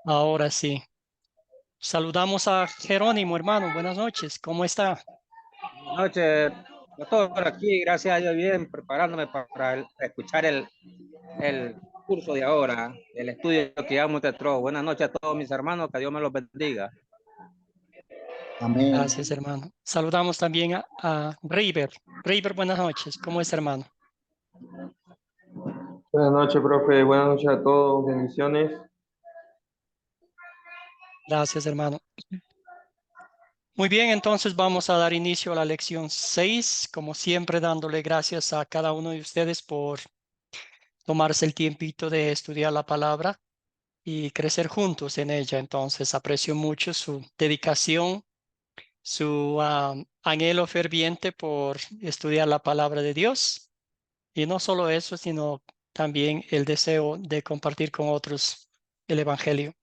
Ahora sí. Saludamos a Jerónimo, hermano. Buenas noches. ¿Cómo está? Buenas noches, doctor. Aquí, gracias a Dios, bien, preparándome para escuchar el curso de ahora, el estudio que ya te trajo. Buenas noches a todos mis hermanos, que Dios me los bendiga. Amén. Gracias, hermano. Saludamos también a River. River, buenas noches. ¿Cómo es, hermano? Buenas noches, profe. Buenas noches a todos. Bendiciones. Gracias, hermano. Muy bien, entonces vamos a dar inicio a la lección 6, como siempre dándole gracias a cada uno de ustedes por tomarse el tiempito de estudiar la palabra y crecer juntos en ella. Entonces aprecio mucho su dedicación, su anhelo ferviente por estudiar la palabra de Dios. Y no solo eso, sino también el deseo de compartir con otros el Evangelio.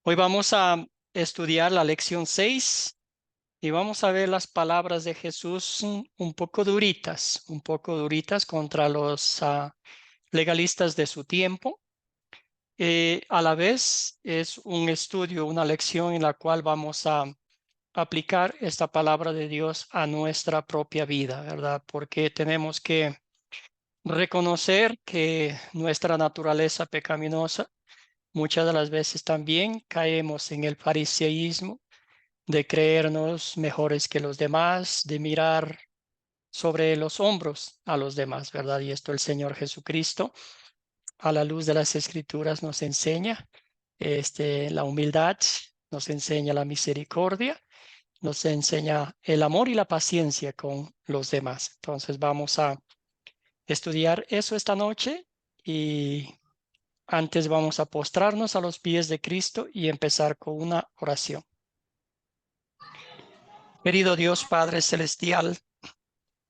Hoy vamos a estudiar la lección 6 y vamos a ver las palabras de Jesús un poco duritas contra los legalistas de su tiempo. A la vez es un estudio, una lección en la cual vamos a aplicar esta palabra de Dios a nuestra propia vida, ¿verdad? Porque tenemos que reconocer que nuestra naturaleza pecaminosa muchas de las veces también caemos en el fariseísmo de creernos mejores que los demás, de mirar sobre los hombros a los demás, ¿verdad? Y esto el Señor Jesucristo, a la luz de las Escrituras, nos enseña la humildad, nos enseña la misericordia, nos enseña el amor y la paciencia con los demás. Entonces vamos a estudiar eso esta noche y antes vamos a postrarnos a los pies de Cristo y empezar con una oración. Querido Dios Padre Celestial,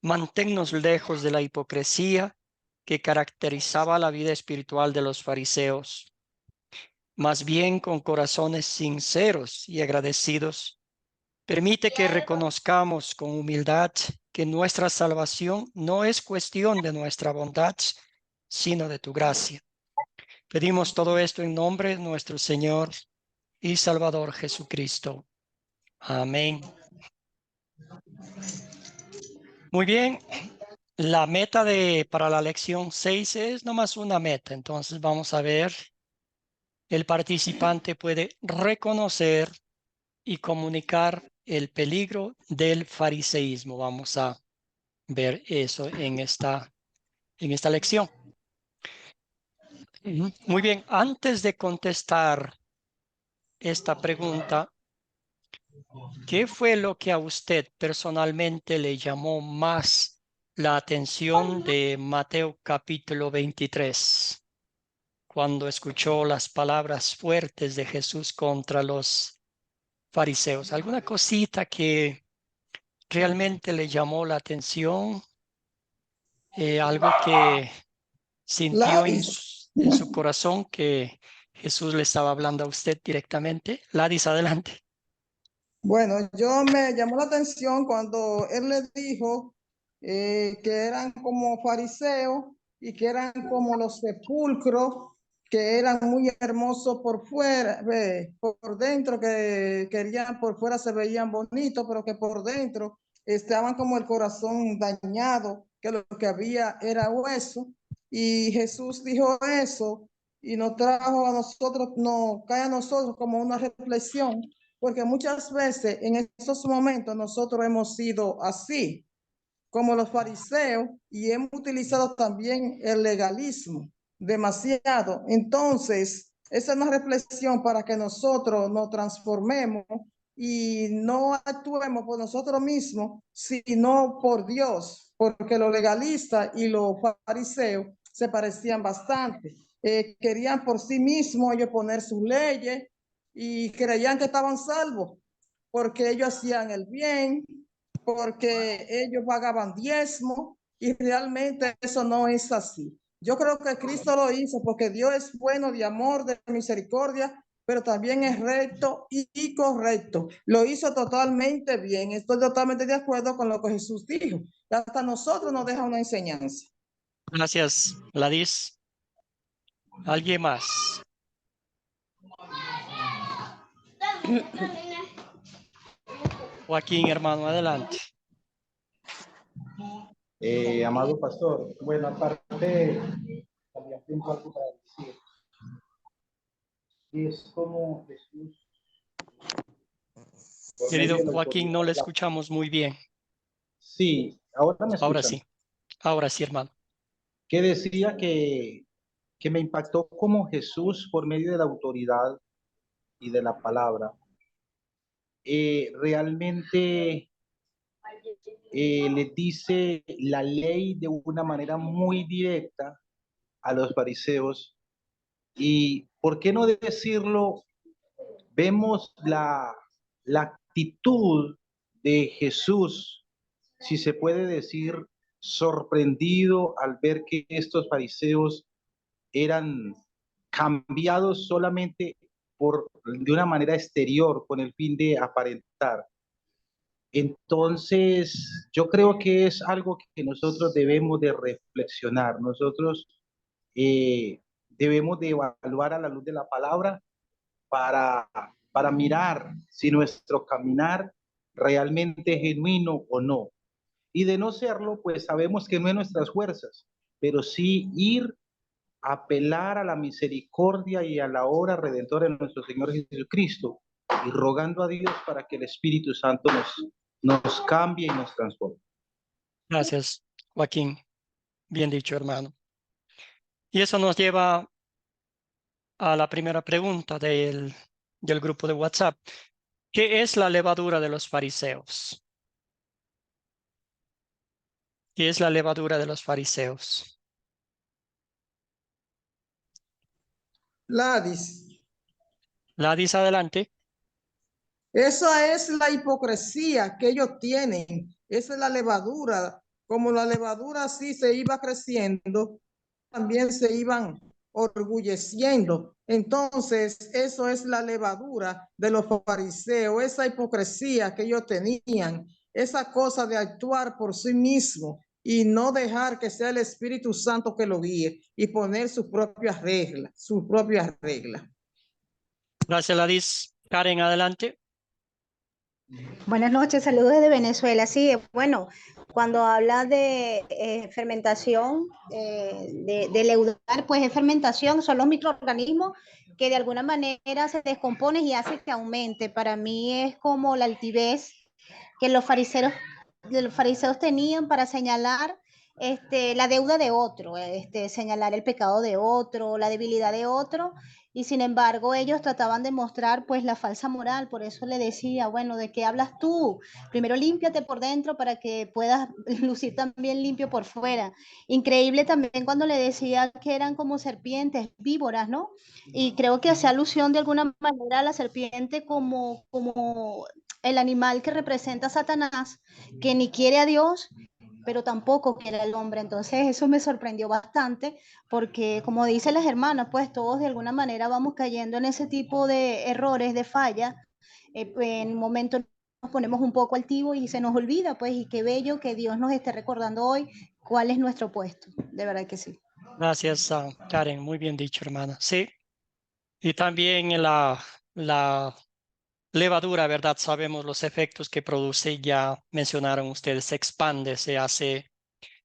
manténnos lejos de la hipocresía que caracterizaba la vida espiritual de los fariseos. Más bien con corazones sinceros y agradecidos, permite que reconozcamos con humildad que nuestra salvación no es cuestión de nuestra bondad, sino de tu gracia. Pedimos todo esto en nombre de nuestro Señor y Salvador Jesucristo. Amén. Muy bien. La meta para la lección 6 es nomás una meta. Entonces vamos a ver, el participante puede reconocer y comunicar el peligro del fariseísmo. Vamos a ver eso en esta lección. Muy bien, antes de contestar esta pregunta, ¿qué fue lo que a usted personalmente le llamó más la atención de Mateo capítulo 23, cuando escuchó las palabras fuertes de Jesús contra los fariseos? ¿Alguna cosita que realmente le llamó la atención? Algo que sintió Ladis. en su corazón que Jesús le estaba hablando a usted directamente. Ladis, adelante. Bueno, yo me llamó la atención cuando él le dijo que eran como fariseos y que eran como los sepulcros, que eran muy hermosos por fuera, por dentro, que querían, por fuera se veían bonitos, pero que por dentro estaban como el corazón dañado, que lo que había era hueso. Y Jesús dijo eso y nos trajo a nosotros, nos cae a nosotros como una reflexión, porque muchas veces en esos momentos nosotros hemos sido así, como los fariseos, y hemos utilizado también el legalismo demasiado. Entonces, esa es una reflexión para que nosotros nos transformemos y no actuemos por nosotros mismos, sino por Dios, porque los legalistas y los fariseos se parecían bastante. Querían por sí mismos ellos poner sus leyes y creían que estaban salvos porque ellos hacían el bien, porque ellos pagaban diezmo y realmente eso no es así. Yo creo que Cristo lo hizo porque Dios es bueno, de amor, de misericordia, pero también es recto y correcto. Lo hizo totalmente bien. Estoy totalmente de acuerdo con lo que Jesús dijo. Hasta nosotros nos deja una enseñanza. Gracias, Ladis. ¿Alguien más? Joaquín, hermano, adelante. Amado pastor, bueno, aparte, también tengo algo para decir. Y es como Jesús, por Querido medio de la Joaquín, no autoridad le de la... escuchamos muy bien. Sí, ahora me Ahora escuchan. sí, hermano. Que decía que me impactó como Jesús, por medio de la autoridad y de la palabra, realmente le dice la ley de una manera muy directa a los fariseos. Y, ¿por qué no decirlo? Vemos la actitud de Jesús, si se puede decir, sorprendido al ver que estos fariseos eran cambiados solamente de una manera exterior con el fin de aparentar. Entonces, yo creo que es algo que nosotros debemos de reflexionar. Nosotros debemos de evaluar a la luz de la palabra para mirar si nuestro caminar realmente es genuino o no. Y de no serlo, pues sabemos que no es nuestras fuerzas, pero sí ir a apelar a la misericordia y a la obra redentora de nuestro Señor Jesucristo y rogando a Dios para que el Espíritu Santo nos cambie y nos transforme. Gracias, Joaquín. Bien dicho, hermano. Y eso nos lleva a la primera pregunta del grupo de WhatsApp. ¿Qué es la levadura de los fariseos? ¿Qué es la levadura de los fariseos? Ladis. Ladis, adelante. Esa es la hipocresía que ellos tienen. Esa es la levadura. Como la levadura así se iba creciendo, también se iban orgulleciendo. Entonces, eso es la levadura de los fariseos, esa hipocresía que ellos tenían, esa cosa de actuar por sí mismo y no dejar que sea el Espíritu Santo que lo guíe y poner sus propias reglas, sus propias reglas. Gracias, Ladis. Karen, adelante. Buenas noches, saludos desde Venezuela. Sí, bueno, cuando habla de fermentación, de leudar, pues es fermentación, son los microorganismos que de alguna manera se descomponen y hacen que aumente. Para mí es como la altivez que los fariseos tenían para señalar la deuda de otro, señalar el pecado de otro, la debilidad de otro, y sin embargo ellos trataban de mostrar pues la falsa moral. Por eso le decía, bueno, ¿de qué hablas tú? Primero límpiate por dentro para que puedas lucir también limpio por fuera. Increíble también cuando le decía que eran como serpientes, víboras, ¿no? Y creo que hace alusión de alguna manera a la serpiente como el animal que representa a Satanás, que ni quiere a Dios, pero tampoco quiere al hombre. Entonces eso me sorprendió bastante, porque como dicen las hermanas, pues todos de alguna manera vamos cayendo en ese tipo de errores, de fallas. En un momento nos ponemos un poco altivos y se nos olvida, pues, y qué bello que Dios nos esté recordando hoy cuál es nuestro puesto. De verdad que sí. Gracias, Karen. Muy bien dicho, hermana. Sí. Y también la levadura, ¿verdad? Sabemos los efectos que produce, ya mencionaron ustedes, se expande, se hace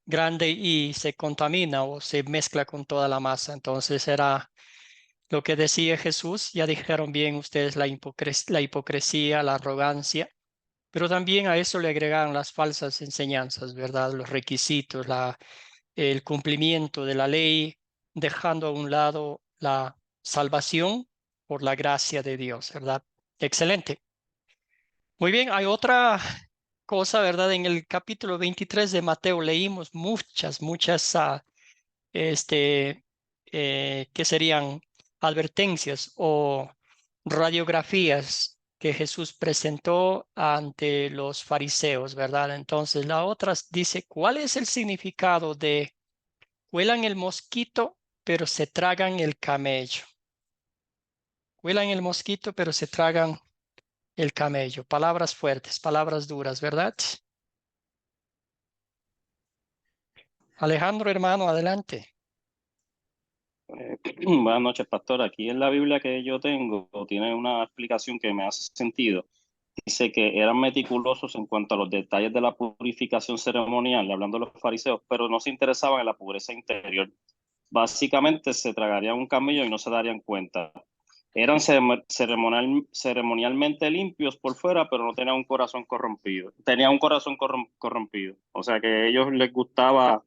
grande y se contamina o se mezcla con toda la masa. Entonces era lo que decía Jesús, ya dijeron bien ustedes la hipocresía, la arrogancia, pero también a eso le agregaron las falsas enseñanzas, ¿verdad? Los requisitos, el cumplimiento de la ley, dejando a un lado la salvación por la gracia de Dios, ¿verdad? Excelente. Muy bien, hay otra cosa, ¿verdad? En el capítulo 23 de Mateo leímos muchas, que serían advertencias o radiografías que Jesús presentó ante los fariseos, ¿verdad? Entonces, la otra dice, ¿cuál es el significado de huelan el mosquito, pero se tragan el camello? Huelan el mosquito, pero se tragan el camello. Palabras fuertes, palabras duras, ¿verdad? Alejandro, hermano, adelante. Buenas noches, pastor. Aquí en la Biblia que yo tengo tiene una explicación que me hace sentido. Dice que eran meticulosos en cuanto a los detalles de la purificación ceremonial, hablando de los fariseos, pero no se interesaban en la pureza interior. Básicamente se tragarían un camello y no se darían cuenta. Eran ceremonialmente limpios por fuera, pero no tenían un corazón corrompido. Tenían un corazón corrompido. O sea que a ellos les gustaba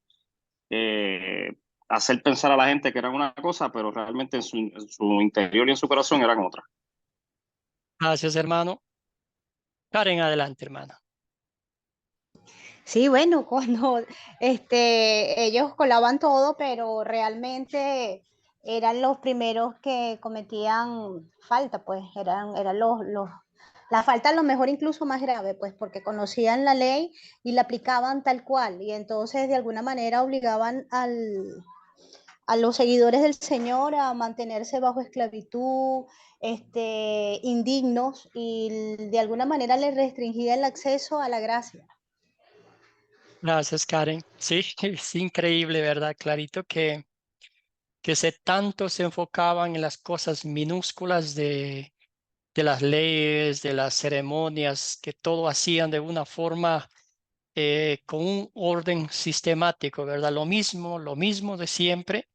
hacer pensar a la gente que eran una cosa, pero realmente en su interior y en su corazón eran otra. Gracias, hermano. Karen, adelante, hermana. Sí, bueno, cuando ellos colaban todo, pero realmente eran los primeros que cometían falta, pues eran la falta a lo mejor incluso más grave, pues porque conocían la ley y la aplicaban tal cual, y entonces de alguna manera obligaban a los seguidores del Señor a mantenerse bajo esclavitud, indignos, y de alguna manera les restringía el acceso a la gracia. Gracias, Karen. Sí, es increíble, ¿verdad? Clarito que tanto se enfocaban en las cosas minúsculas de las leyes, de las ceremonias, que todo hacían de una forma con un orden sistemático, ¿verdad? Lo mismo de siempre.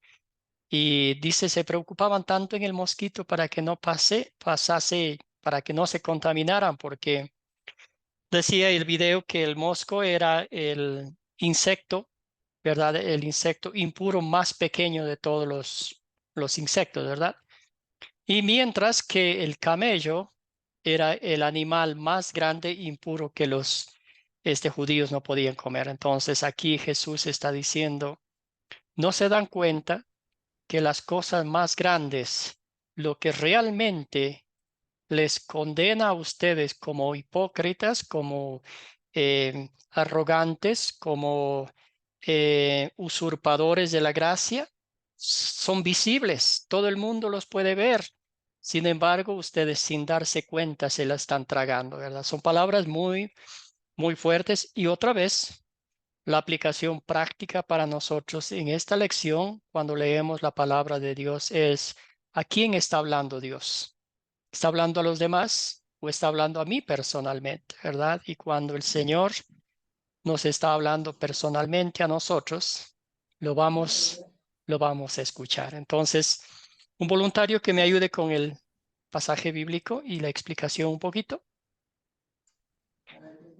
Y dice, se preocupaban tanto en el mosquito para que no pasase, para que no se contaminaran, porque decía el video que el mosco era el insecto, ¿verdad? El insecto impuro más pequeño de todos los insectos, ¿verdad? Y mientras que el camello era el animal más grande e impuro que los judíos no podían comer. Entonces aquí Jesús está diciendo, no se dan cuenta que las cosas más grandes, lo que realmente les condena a ustedes como hipócritas, como arrogantes, como usurpadores de la gracia, son visibles, todo el mundo los puede ver. Sin embargo, ustedes sin darse cuenta se la están tragando, ¿verdad? Son palabras muy, muy fuertes. Y otra vez, la aplicación práctica para nosotros en esta lección, cuando leemos la palabra de Dios, es ¿a quién está hablando Dios? ¿Está hablando a los demás o está hablando a mí personalmente, verdad? Y cuando el Señor nos está hablando personalmente a nosotros, lo vamos a escuchar. Entonces, un voluntario que me ayude con el pasaje bíblico y la explicación un poquito.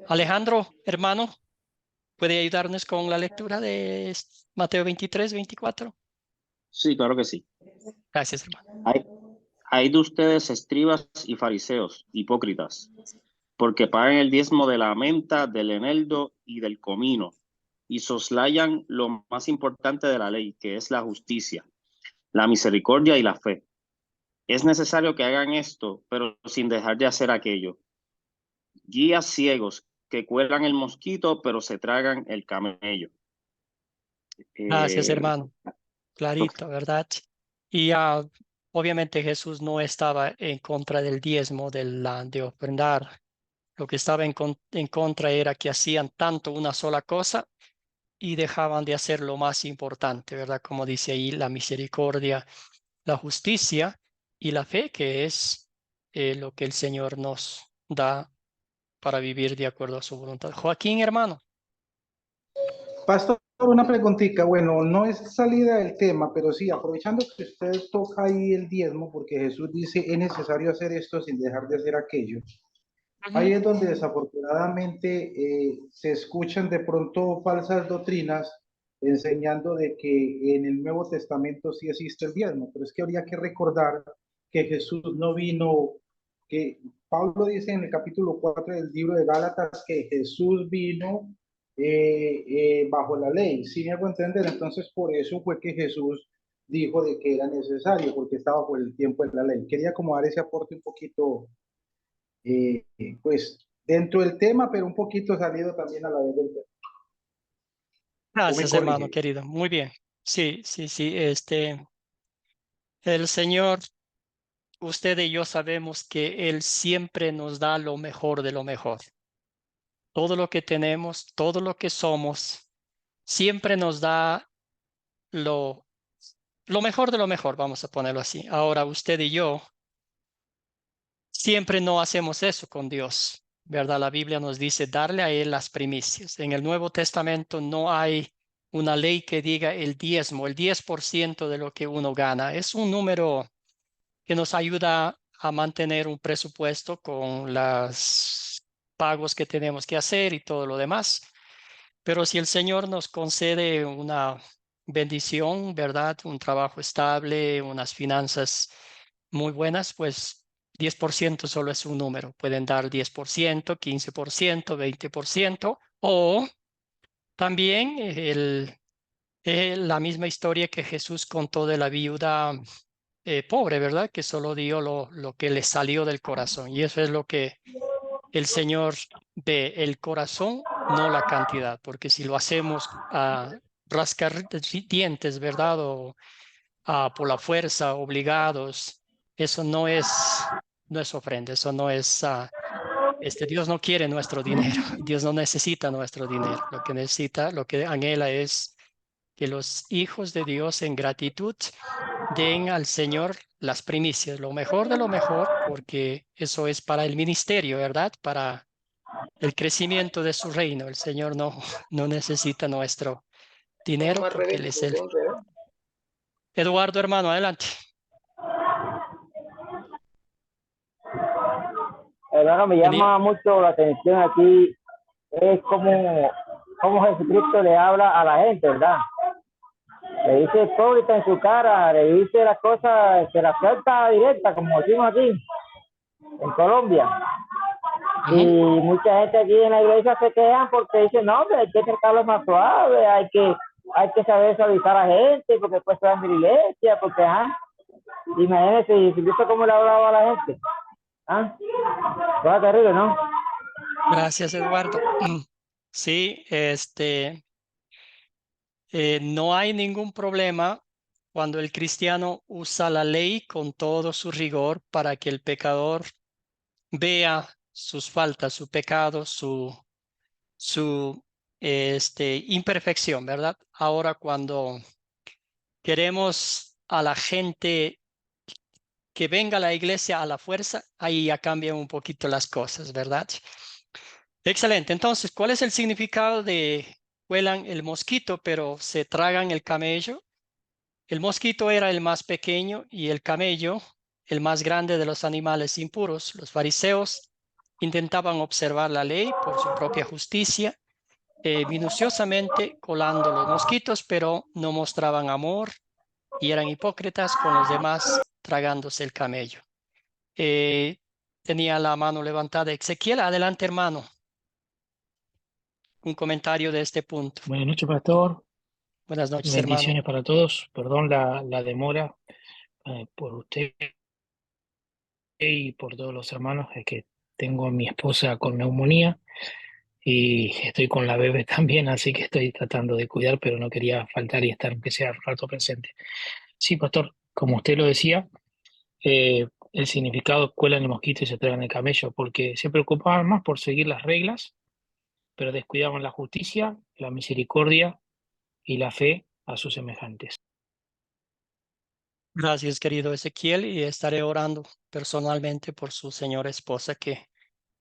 Alejandro, hermano, ¿puede ayudarnos con la lectura de Mateo 23, 24? Sí, claro que sí. Gracias, hermano. Hay de ustedes, escribas y fariseos, hipócritas, porque pagan el diezmo de la menta, del eneldo y del comino, y soslayan lo más importante de la ley, que es la justicia, la misericordia y la fe. Es necesario que hagan esto, pero sin dejar de hacer aquello. Guías ciegos que cuelan el mosquito, pero se tragan el camello. Gracias, Eh, hermano. Clarito, ¿verdad? Y obviamente Jesús no estaba en contra del diezmo de ofrendar. Lo que estaba en contra era que hacían tanto una sola cosa y dejaban de hacer lo más importante, ¿verdad? Como dice ahí, la misericordia, la justicia y la fe, que es lo que el Señor nos da para vivir de acuerdo a su voluntad. Joaquín, hermano. Pastor, una preguntita. Bueno, no es salida del tema, pero sí, aprovechando que usted toca ahí el diezmo, porque Jesús dice, es necesario hacer esto sin dejar de hacer aquello. Ahí es donde desafortunadamente se escuchan de pronto falsas doctrinas enseñando de que en el Nuevo Testamento sí existe el diezmo, pero es que habría que recordar que Jesús no vino, que Pablo dice en el capítulo 4 del libro de Gálatas que Jesús vino bajo la ley, ¿sí me hago entender? Entonces por eso fue que Jesús dijo de que era necesario, porque estaba por el tiempo de la ley. Quería como dar ese aporte un poquito pues dentro del tema, pero un poquito salido también a la vez del tema. ¿O me Gracias, hermano corrige? querido. Muy bien. Sí, sí, sí. El Señor, usted y yo sabemos que Él siempre nos da lo mejor de lo mejor. Todo lo que tenemos, todo lo que somos, siempre nos da lo lo mejor de lo mejor, vamos a ponerlo así. Ahora, usted y yo siempre no hacemos eso con Dios, ¿verdad? La Biblia nos dice darle a Él las primicias. En el Nuevo Testamento no hay una ley que diga el diezmo, el 10% de lo que uno gana. Es un número que nos ayuda a mantener un presupuesto con los pagos que tenemos que hacer y todo lo demás. Pero si el Señor nos concede una bendición, ¿verdad? Un trabajo estable, unas finanzas muy buenas, pues 10% solo es un número. Pueden dar 10%, 15%, 20%, o también la misma historia que Jesús contó de la viuda pobre, ¿verdad? Que solo dio lo que le salió del corazón. Y eso es lo que el Señor ve, el corazón, no la cantidad, porque si lo hacemos a rascar dientes, ¿verdad? O por la fuerza, obligados, eso no es ofrenda, eso no es, Dios no quiere nuestro dinero, Dios no necesita nuestro dinero, lo que necesita, lo que anhela es que los hijos de Dios en gratitud den al Señor las primicias, lo mejor de lo mejor, porque eso es para el ministerio, ¿verdad? Para el crecimiento de su reino. El Señor no necesita nuestro dinero porque Él es el. Eduardo, hermano, adelante. Hermano, me llama mucho la atención aquí, es como Jesucristo le habla a la gente, ¿verdad? Le dice hipócrita en su cara, le dice las cosas, que la suelta directa, como decimos aquí, en Colombia. Y mucha gente aquí en la iglesia se quejan porque dicen, no, hombre, hay que tratarlo más suave, hay que saber suavizar a la gente, porque después se va a mi iglesia, porque, imagínense, Jesucristo cómo le hablaba a la gente. Cosa terrible, ¿no? Gracias, Eduardo. Sí, no hay ningún problema cuando el cristiano usa la ley con todo su rigor para que el pecador vea sus faltas, su pecado, su imperfección, ¿verdad? Ahora, cuando queremos a la gente que venga a la iglesia a la fuerza, ahí ya cambian un poquito las cosas, ¿verdad? Excelente. Entonces, ¿cuál es el significado de huelan el mosquito, pero se tragan el camello? El mosquito era el más pequeño y el camello el más grande de los animales impuros. Los fariseos intentaban observar la ley por su propia justicia, minuciosamente colando los mosquitos, pero no mostraban amor y eran hipócritas con los demás, tragándose el camello. Tenía la mano levantada Ezequiel. Adelante, hermano. Un comentario de este punto. Buenas noches, pastor. Buenas noches, Bendiciones hermano. para todos. Perdón la demora por usted y por todos los hermanos. Es que tengo a mi esposa con neumonía y estoy con la bebé también, así que estoy tratando de cuidar, pero no quería faltar y estar aunque sea un rato presente. Sí, pastor, como usted lo decía, el significado cuelan el mosquito y se tragan el camello, porque se preocupaban más por seguir las reglas, pero descuidaban la justicia, la misericordia y la fe a sus semejantes. Gracias, querido Ezequiel, y estaré orando personalmente por su señora esposa, que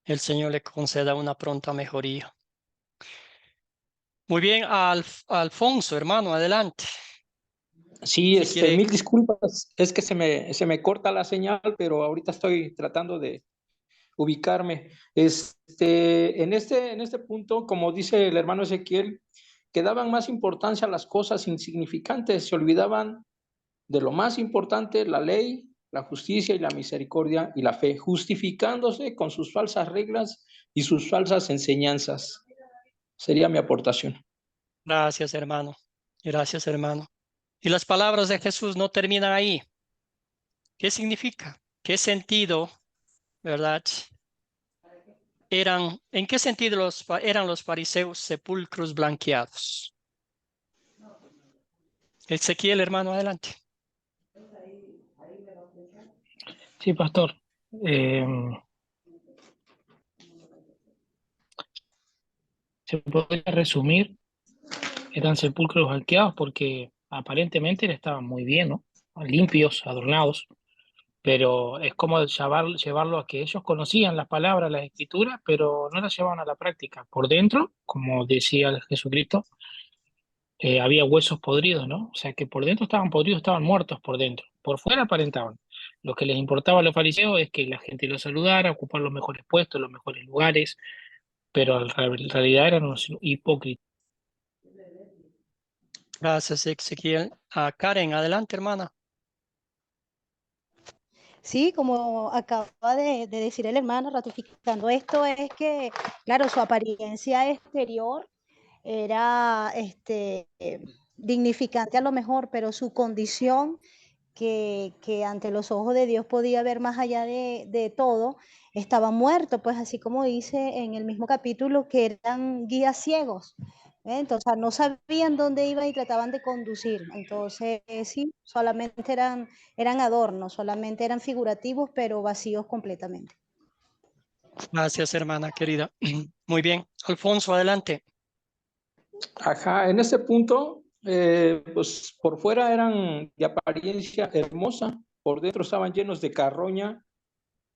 el Señor le conceda una pronta mejoría. Muy bien, Alfonso, hermano, adelante. Sí, Si quiere. mil disculpas, es que se me corta la señal, pero ahorita estoy tratando de ubicarme. En este punto, como dice el hermano Ezequiel, que daban más importancia a las cosas insignificantes, se olvidaban de lo más importante, la ley, la justicia y la misericordia y la fe, justificándose con sus falsas reglas y sus falsas enseñanzas. Sería mi aportación. Gracias, hermano. Gracias, hermano. Y las palabras de Jesús no terminan ahí. ¿Qué significa? ¿Qué sentido, verdad? ¿En qué sentido eran los fariseos sepulcros blanqueados? Ezequiel, hermano, adelante. Sí, pastor. Se podría resumir, eran sepulcros blanqueados porque aparentemente estaban muy bien, ¿no? Limpios, adornados, pero es como llevarlo a que ellos conocían las palabras, las escrituras, pero no las llevaban a la práctica. Por dentro, como decía Jesucristo, había huesos podridos, ¿no? O sea que por dentro estaban podridos, estaban muertos por dentro. Por fuera aparentaban. Lo que les importaba a los fariseos es que la gente los saludara, ocupar los mejores puestos, los mejores lugares, pero en realidad eran unos hipócritas. Gracias, Ezequiel. Karen, adelante, hermana. Sí, como acaba de decir el hermano, ratificando esto, es que, claro, su apariencia exterior era dignificante a lo mejor, pero su condición, que ante los ojos de Dios podía ver más allá de todo, estaba muerto, pues así como dice en el mismo capítulo que eran guías ciegos. Entonces no sabían dónde iban y trataban de conducir. Entonces sí, solamente eran adornos, solamente eran figurativos, pero vacíos completamente. Gracias, hermana querida. Muy bien. Alfonso, adelante. Ajá, en ese punto, pues por fuera eran de apariencia hermosa, por dentro estaban llenos de carroña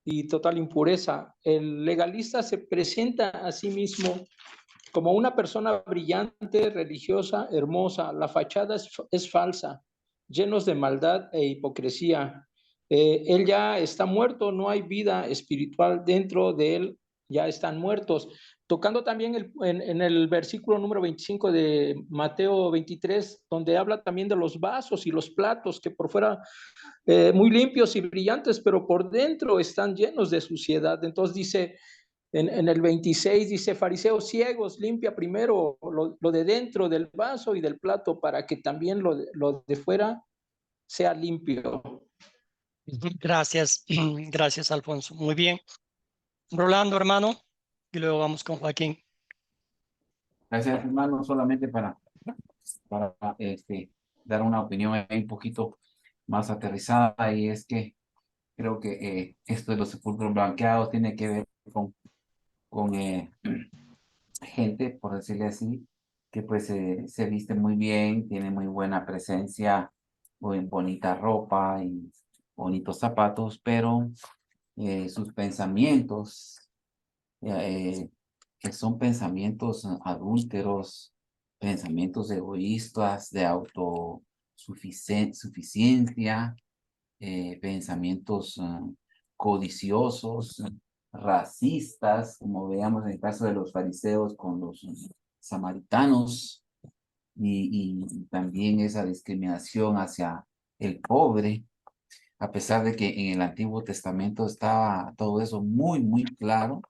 y total impureza. El legalista se presenta a sí mismo como una persona brillante, religiosa, hermosa. La fachada es falsa, llenos de maldad e hipocresía. Él ya está muerto, no hay vida espiritual dentro de él, ya están muertos. Tocando también en el versículo número 25 de Mateo 23, donde habla también de los vasos y los platos que por fuera muy limpios y brillantes, pero por dentro están llenos de suciedad. Entonces dice, en el 26 dice, fariseos ciegos, limpia primero lo de dentro del vaso y del plato para que también lo de fuera sea limpio. Gracias, gracias, Alfonso. Muy bien. Rolando, hermano, y luego vamos con Joaquín. Gracias, hermano, solamente para dar una opinión ahí un poquito más aterrizada, y es que creo que esto de los sepulcros blanqueados tiene que ver con gente, por decirle así, que pues se viste muy bien, tiene muy buena presencia, muy bonita ropa y bonitos zapatos, pero sus pensamientos, que son pensamientos adúlteros, pensamientos egoístas, de autosuficiencia, pensamientos codiciosos, racistas, como veamos en el caso de los fariseos con los samaritanos, y también esa discriminación hacia el pobre, a pesar de que en el Antiguo Testamento estaba todo eso muy, muy claro,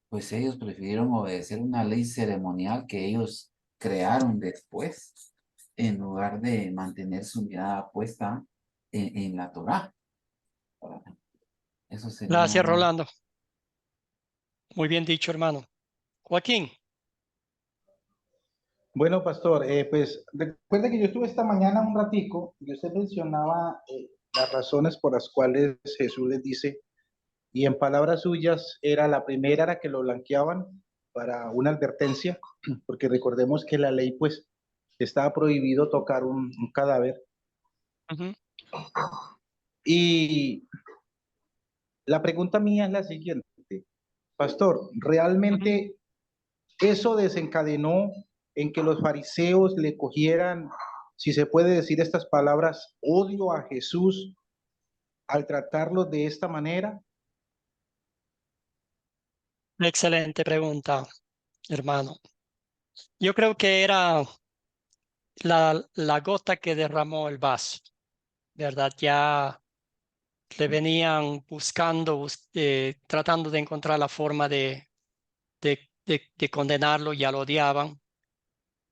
pues ellos prefirieron obedecer una ley ceremonial que ellos crearon después, en lugar de mantener su mirada puesta en la Torá. Eso sería... Gracias, Rolando. Muy bien dicho, hermano. Joaquín. Bueno, pastor, pues recuerda que yo estuve esta mañana un ratico y usted mencionaba las razones por las cuales Jesús les dice, y en palabras suyas era la primera era que lo blanqueaban para una advertencia, porque recordemos que la ley pues estaba prohibido tocar un cadáver. Y la pregunta mía es la siguiente, pastor, ¿realmente eso desencadenó en que los fariseos le cogieran, si se puede decir estas palabras, odio a Jesús al tratarlo de esta manera? Excelente pregunta, hermano. Yo creo que era la gota que derramó el vaso, ¿verdad? Ya le venían buscando, tratando de encontrar la forma de condenarlo, ya lo odiaban.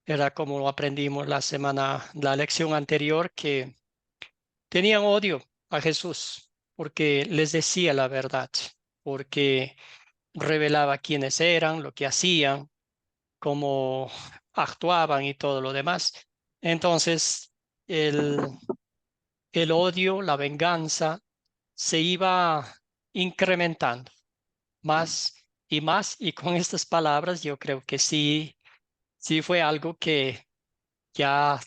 Era como lo aprendimos la lección anterior, que tenían odio a Jesús porque les decía la verdad, porque revelaba quiénes eran, lo que hacían, cómo actuaban y todo lo demás. Entonces, el odio, la venganza, se iba incrementando más y más, y con estas palabras yo creo que sí fue algo que ya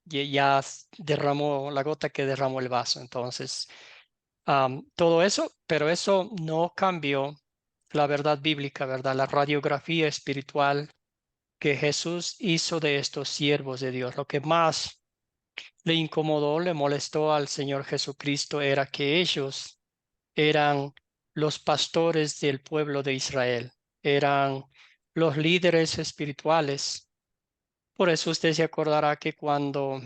ya derramó la gota que derramó el vaso. Entonces, todo eso, pero eso no cambió la verdad bíblica, ¿verdad? La radiografía espiritual que Jesús hizo de estos siervos de Dios. Lo que más le incomodó, le molestó al Señor Jesucristo era que ellos eran los pastores del pueblo de Israel, eran los líderes espirituales. Por eso usted se acordará que cuando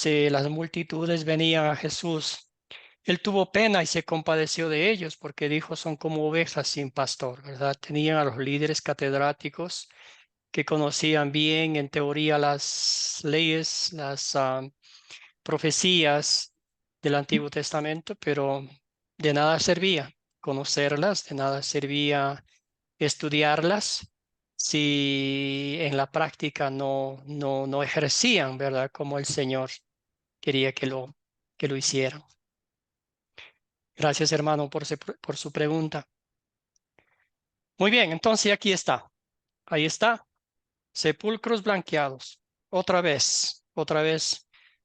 las multitudes venían a Jesús, él tuvo pena y se compadeció de ellos porque dijo, son como ovejas sin pastor, ¿verdad? Tenían a los líderes catedráticos que conocían bien en teoría las leyes, las profecías del Antiguo Testamento, pero de nada servía conocerlas, de nada servía estudiarlas si en la práctica no ejercían, ¿verdad? Como el Señor quería que lo hicieran. Gracias, hermano, por su pregunta. Muy bien, entonces aquí está. Ahí está. Sepulcros blanqueados. Otra vez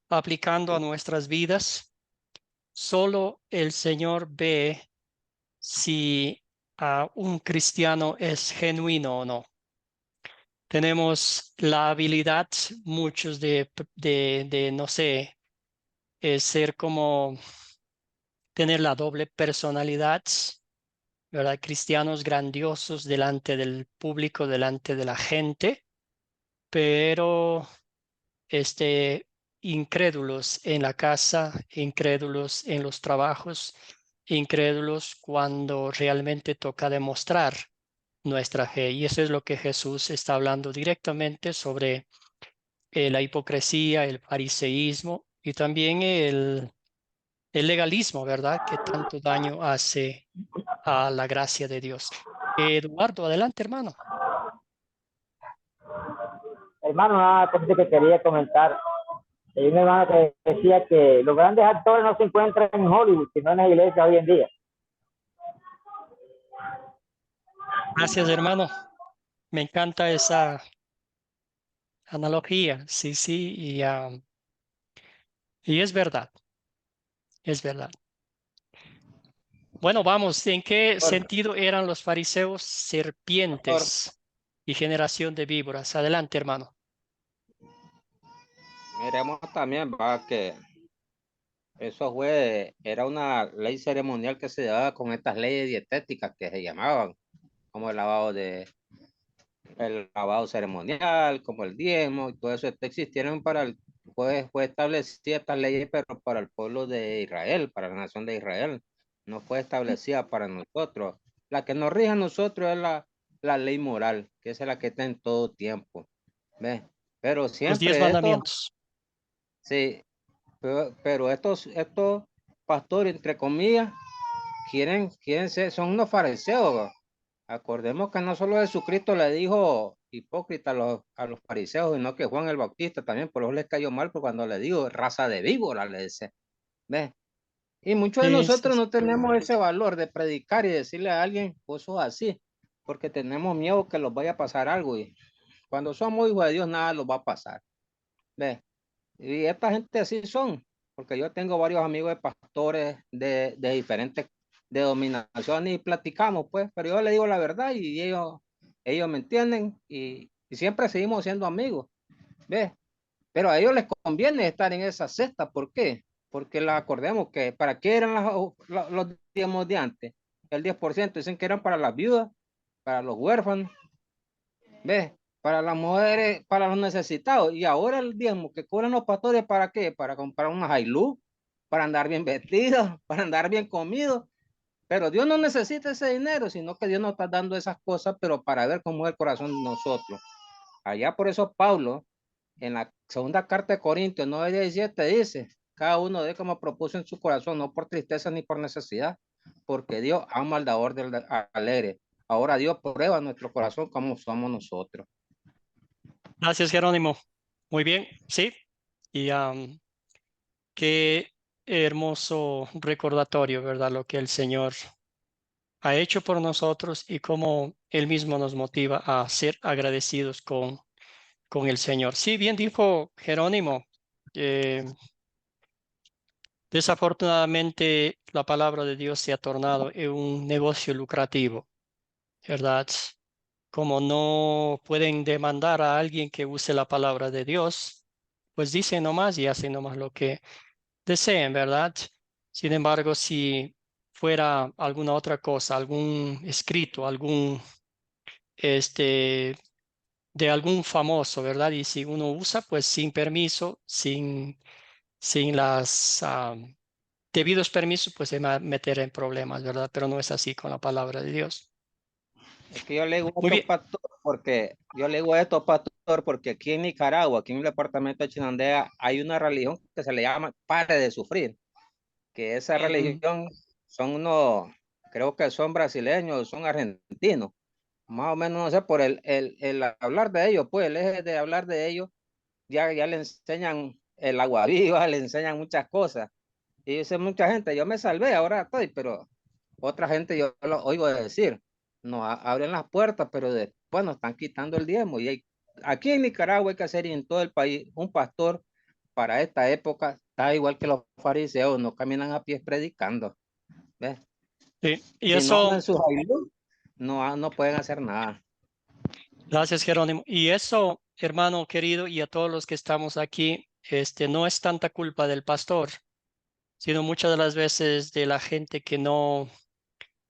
aplicando a nuestras vidas. Solo el Señor ve si un cristiano es genuino o no. Tenemos la habilidad, muchos no sé, ser como tener la doble personalidad, ¿verdad? Cristianos grandiosos delante del público, delante de la gente, pero incrédulos en la casa, incrédulos en los trabajos, incrédulos cuando realmente toca demostrar nuestra fe. Y eso es lo que Jesús está hablando directamente sobre la hipocresía, el fariseísmo y también el legalismo, ¿verdad? Que tanto daño hace a la gracia de Dios. Eduardo, adelante, hermano. Hermano, una cosa que quería comentar. Hay un hermano que decía que los grandes actores no se encuentran en Hollywood, sino en la iglesia hoy en día. Gracias, hermano. Me encanta esa analogía. Sí, sí, y es verdad. Es verdad. Bueno, vamos, ¿en qué sentido eran los fariseos serpientes y generación de víboras? Adelante, hermano. Miremos también, va, que eso era una ley ceremonial que se llevaba con estas leyes dietéticas que se llamaban, como el lavado ceremonial, como el diezmo, y todo eso existieron fue establecida estas leyes, pero para el pueblo de Israel, para la nación de Israel, no fue establecida para nosotros. La que nos rige a nosotros es la ley moral, que es la que está en todo tiempo. ¿Ves? Pero Los 10 siempre mandamientos. sí, pero estos pastores, entre comillas, quieren ser, son unos fariseos. Acordemos que no solo Jesucristo le dijo hipócrita a los fariseos, sino que Juan el Bautista también, por eso les cayó mal, porque cuando le dijo raza de víbora, le dice, ¿ves? Y muchos de nosotros no tenemos ese valor de predicar y decirle a alguien, vos sos así, porque tenemos miedo que los vaya a pasar algo, y cuando somos hijos de Dios, nada los va a pasar, ¿ves? Y esta gente así son, porque yo tengo varios amigos de pastores de diferentes denominaciones y platicamos, pues, pero yo le digo la verdad y ellos me entienden y siempre seguimos siendo amigos, ¿ves? Pero a ellos les conviene estar en esa cesta, ¿por qué? Porque acordemos que, ¿para qué eran los diezmos de antes? El 10% dicen que eran para las viudas, para los huérfanos, ¿ves? Para las mujeres, para los necesitados. Y ahora el diezmo que cobran los pastores, ¿para qué? Para comprar una Hilux, para andar bien vestidos, para andar bien comidos. Pero Dios no necesita ese dinero, sino que Dios nos está dando esas cosas, pero para ver cómo es el corazón de nosotros. Allá por eso Pablo, en la segunda carta de Corintios 9:17 dice, cada uno de como propuso en su corazón, no por tristeza ni por necesidad, porque Dios ama al dador del alegre. Ahora Dios prueba nuestro corazón como somos nosotros. Gracias, Jerónimo. Muy bien, sí. Y qué hermoso recordatorio, ¿verdad? Lo que el Señor ha hecho por nosotros y cómo Él mismo nos motiva a ser agradecidos con el Señor. Sí, bien dijo Jerónimo, Desafortunadamente, la palabra de Dios se ha tornado en un negocio lucrativo, ¿verdad? Como no pueden demandar a alguien que use la palabra de Dios, pues dicen nomás y hacen nomás lo que deseen, ¿verdad? Sin embargo, si fuera alguna otra cosa, algún escrito, algún, de algún famoso, ¿verdad? Y si uno usa, pues sin permiso, sin las debidos permisos, pues se va a meter en problemas, ¿verdad? Pero no es así con la palabra de Dios. Es que yo le digo Muy bien. esto, pastor, porque aquí en Nicaragua, aquí en el departamento de Chinandega, hay una religión que se le llama Pare de Sufrir, que esa religión son unos, creo que son brasileños, son argentinos, más o menos, no sé, por el hablar de ellos, pues el eje de hablar de ellos, ya le enseñan el agua viva, le enseñan muchas cosas. Y dice mucha gente, yo me salvé, ahora estoy, pero otra gente yo lo oigo decir, no abren las puertas, pero después nos están quitando el diezmo. Y aquí en Nicaragua hay que hacer, y en todo el país, un pastor para esta época está igual que los fariseos, no caminan a pies predicando. ¿Ves? Sí, y si eso, no andan sus ayunos, no pueden hacer nada. gracias, Jerónimo. Y eso, hermano querido, y a todos los que estamos aquí, no es tanta culpa del pastor, sino muchas de las veces de la gente que no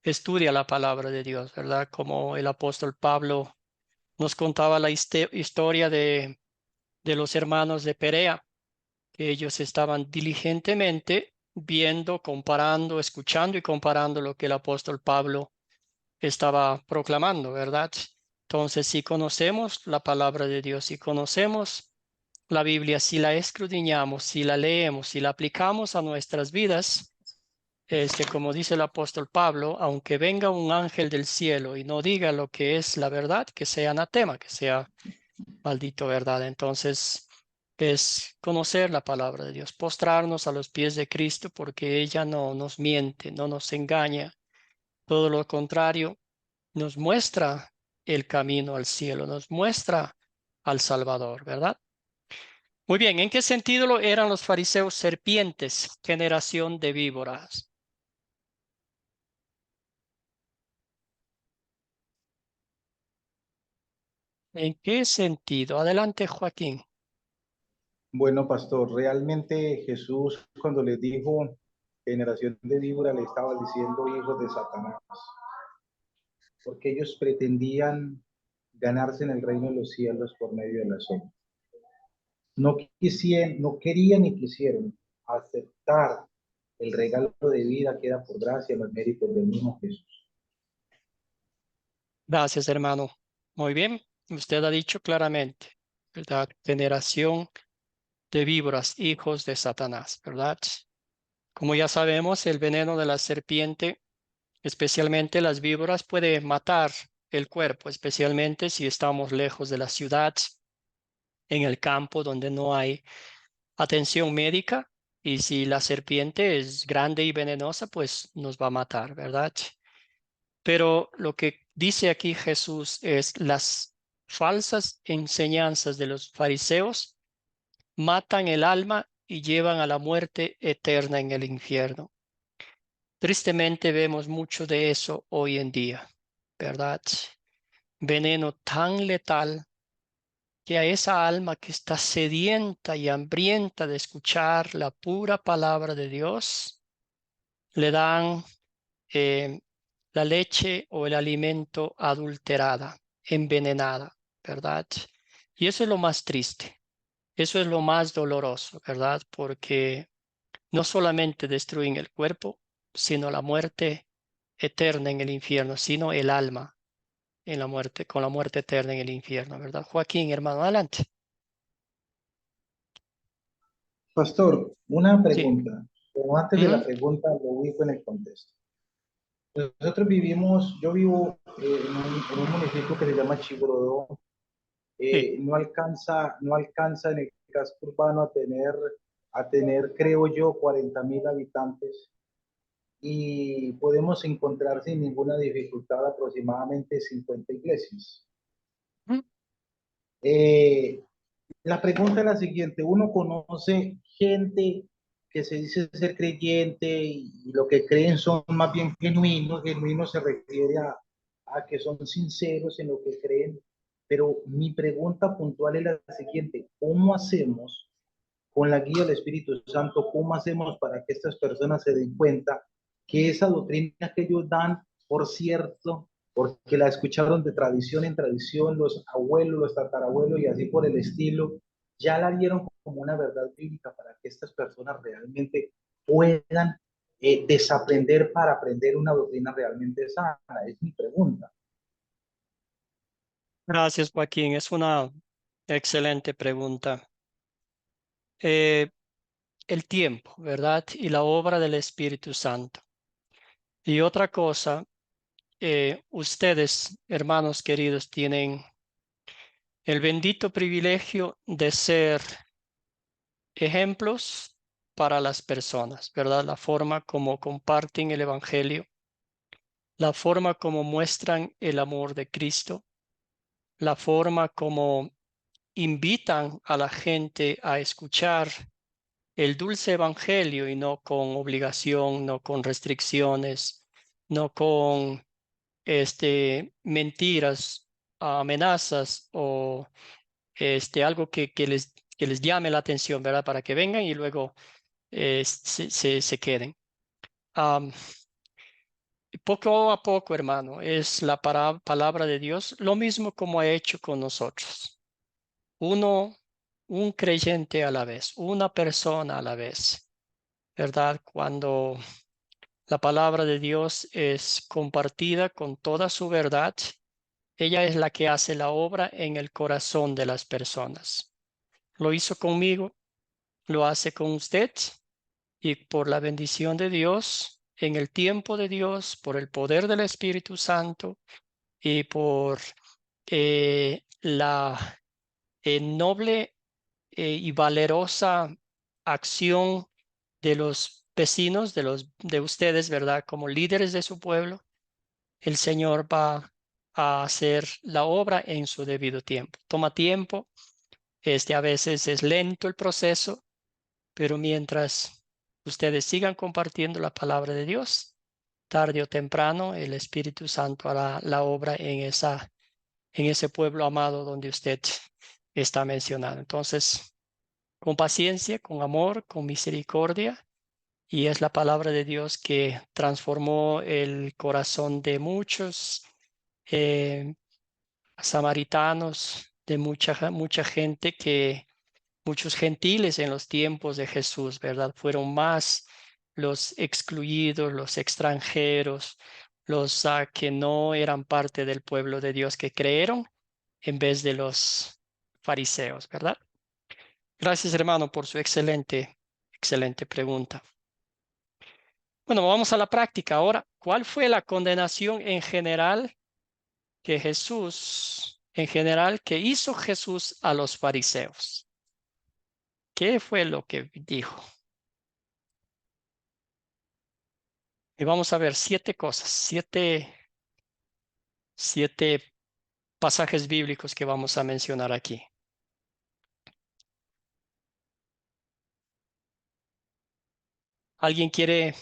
estudia la palabra de Dios, ¿verdad? Como el apóstol Pablo nos contaba la historia de los hermanos de Perea, que ellos estaban diligentemente viendo, comparando, escuchando y comparando lo que el apóstol Pablo estaba proclamando, ¿verdad? Entonces, si conocemos la palabra de Dios, si conocemos la Biblia, si la escudriñamos, si la leemos, si la aplicamos a nuestras vidas, como dice el apóstol Pablo, aunque venga un ángel del cielo y no diga lo que es la verdad, que sea anatema, que sea maldito, ¿verdad? Entonces, es conocer la palabra de Dios, postrarnos a los pies de Cristo, porque ella no nos miente, no nos engaña. Todo lo contrario, nos muestra el camino al cielo, nos muestra al Salvador, ¿verdad? Muy bien, ¿en qué sentido lo eran los fariseos serpientes, generación de víboras? ¿En qué sentido? Adelante, Joaquín. Bueno, pastor, realmente Jesús cuando les dijo generación de víbora le estaba diciendo hijos de Satanás, porque ellos pretendían ganarse en el reino de los cielos por medio de las obras. No querían ni quisieron aceptar el regalo de vida que era por gracia, los méritos del mismo Jesús. Gracias, hermano. Muy bien, usted ha dicho claramente, ¿verdad? Generación de víboras, hijos de Satanás, ¿verdad? Como ya sabemos, el veneno de la serpiente, especialmente las víboras, puede matar el cuerpo, especialmente si estamos lejos de la ciudad, en el campo donde no hay atención médica. Y si la serpiente es grande y venenosa, pues nos va a matar, ¿verdad? Pero lo que dice aquí Jesús es las falsas enseñanzas de los fariseos matan el alma y llevan a la muerte eterna en el infierno. Tristemente vemos mucho de eso hoy en día, ¿verdad? Veneno tan letal que a esa alma que está sedienta y hambrienta de escuchar la pura palabra de Dios, le dan la leche o el alimento adulterada, envenenada, ¿verdad? Y eso es lo más triste, eso es lo más doloroso, ¿verdad? Porque no solamente destruyen el cuerpo, sino la muerte eterna en el infierno, sino el alma en la muerte, con la muerte eterna en el infierno, ¿verdad? Joaquín, hermano, adelante. Pastor, una pregunta, pero antes de la Ujú. pregunta lo ubico en el contexto. Nosotros vivimos, yo vivo en un municipio que se llama Chigorodó, Sí. no alcanza en el casco urbano a tener, creo yo, 40.000 habitantes, y podemos encontrar sin ninguna dificultad aproximadamente 50 iglesias. Ujú. La pregunta es la siguiente, uno conoce gente que se dice ser creyente y lo que creen son más bien genuinos, genuinos se refiere a que son sinceros en lo que creen, pero mi pregunta puntual es la siguiente, ¿cómo hacemos con la guía del Espíritu Santo, cómo hacemos para que estas personas se den cuenta que esa doctrina que ellos dan, por cierto, porque la escucharon de tradición en tradición, los abuelos, los tatarabuelos y así por el estilo, ya la dieron como una verdad bíblica para que estas personas realmente puedan desaprender para aprender una doctrina realmente sana? Es mi pregunta. Gracias, Joaquín. Es una excelente pregunta. El tiempo, ¿verdad? Y la obra del Espíritu Santo. Y otra cosa, ustedes, hermanos queridos, tienen el bendito privilegio de ser ejemplos para las personas, ¿verdad? La forma como comparten el Evangelio, la forma como muestran el amor de Cristo, la forma como invitan a la gente a escuchar el dulce Evangelio y no con obligación, no con restricciones, no con mentiras, amenazas o algo que les llame la atención, ¿verdad? Para que vengan y luego se queden. Poco a poco, hermano, es la palabra de Dios, lo mismo como ha hecho con nosotros. Un creyente a la vez, una persona a la vez, ¿verdad? Cuando la palabra de Dios es compartida con toda su verdad, ella es la que hace la obra en el corazón de las personas. Lo hizo conmigo, lo hace con usted y por la bendición de Dios, en el tiempo de Dios, por el poder del Espíritu Santo y por la noble y valerosa acción de los vecinos, de ustedes, ¿verdad? Como líderes de su pueblo, el Señor va a hacer la obra en su debido tiempo. Toma tiempo, a veces es lento el proceso, pero mientras ustedes sigan compartiendo la palabra de Dios, tarde o temprano el Espíritu Santo hará la obra en ese pueblo amado donde usted está mencionado. Entonces, con paciencia, con amor, con misericordia, y es la palabra de Dios que transformó el corazón de muchos samaritanos, de mucha gente muchos gentiles en los tiempos de Jesús, ¿verdad? Fueron más los excluidos, los extranjeros, los que no eran parte del pueblo de Dios que creyeron en vez de los fariseos, ¿verdad? Gracias, hermano, por su excelente pregunta. Bueno, vamos a la práctica ahora. ¿Cuál fue la condenación en general que hizo Jesús a los fariseos? ¿Qué fue lo que dijo? Y vamos a ver 7 cosas, 7 pasajes bíblicos que vamos a mencionar aquí. ¿Alguien quiere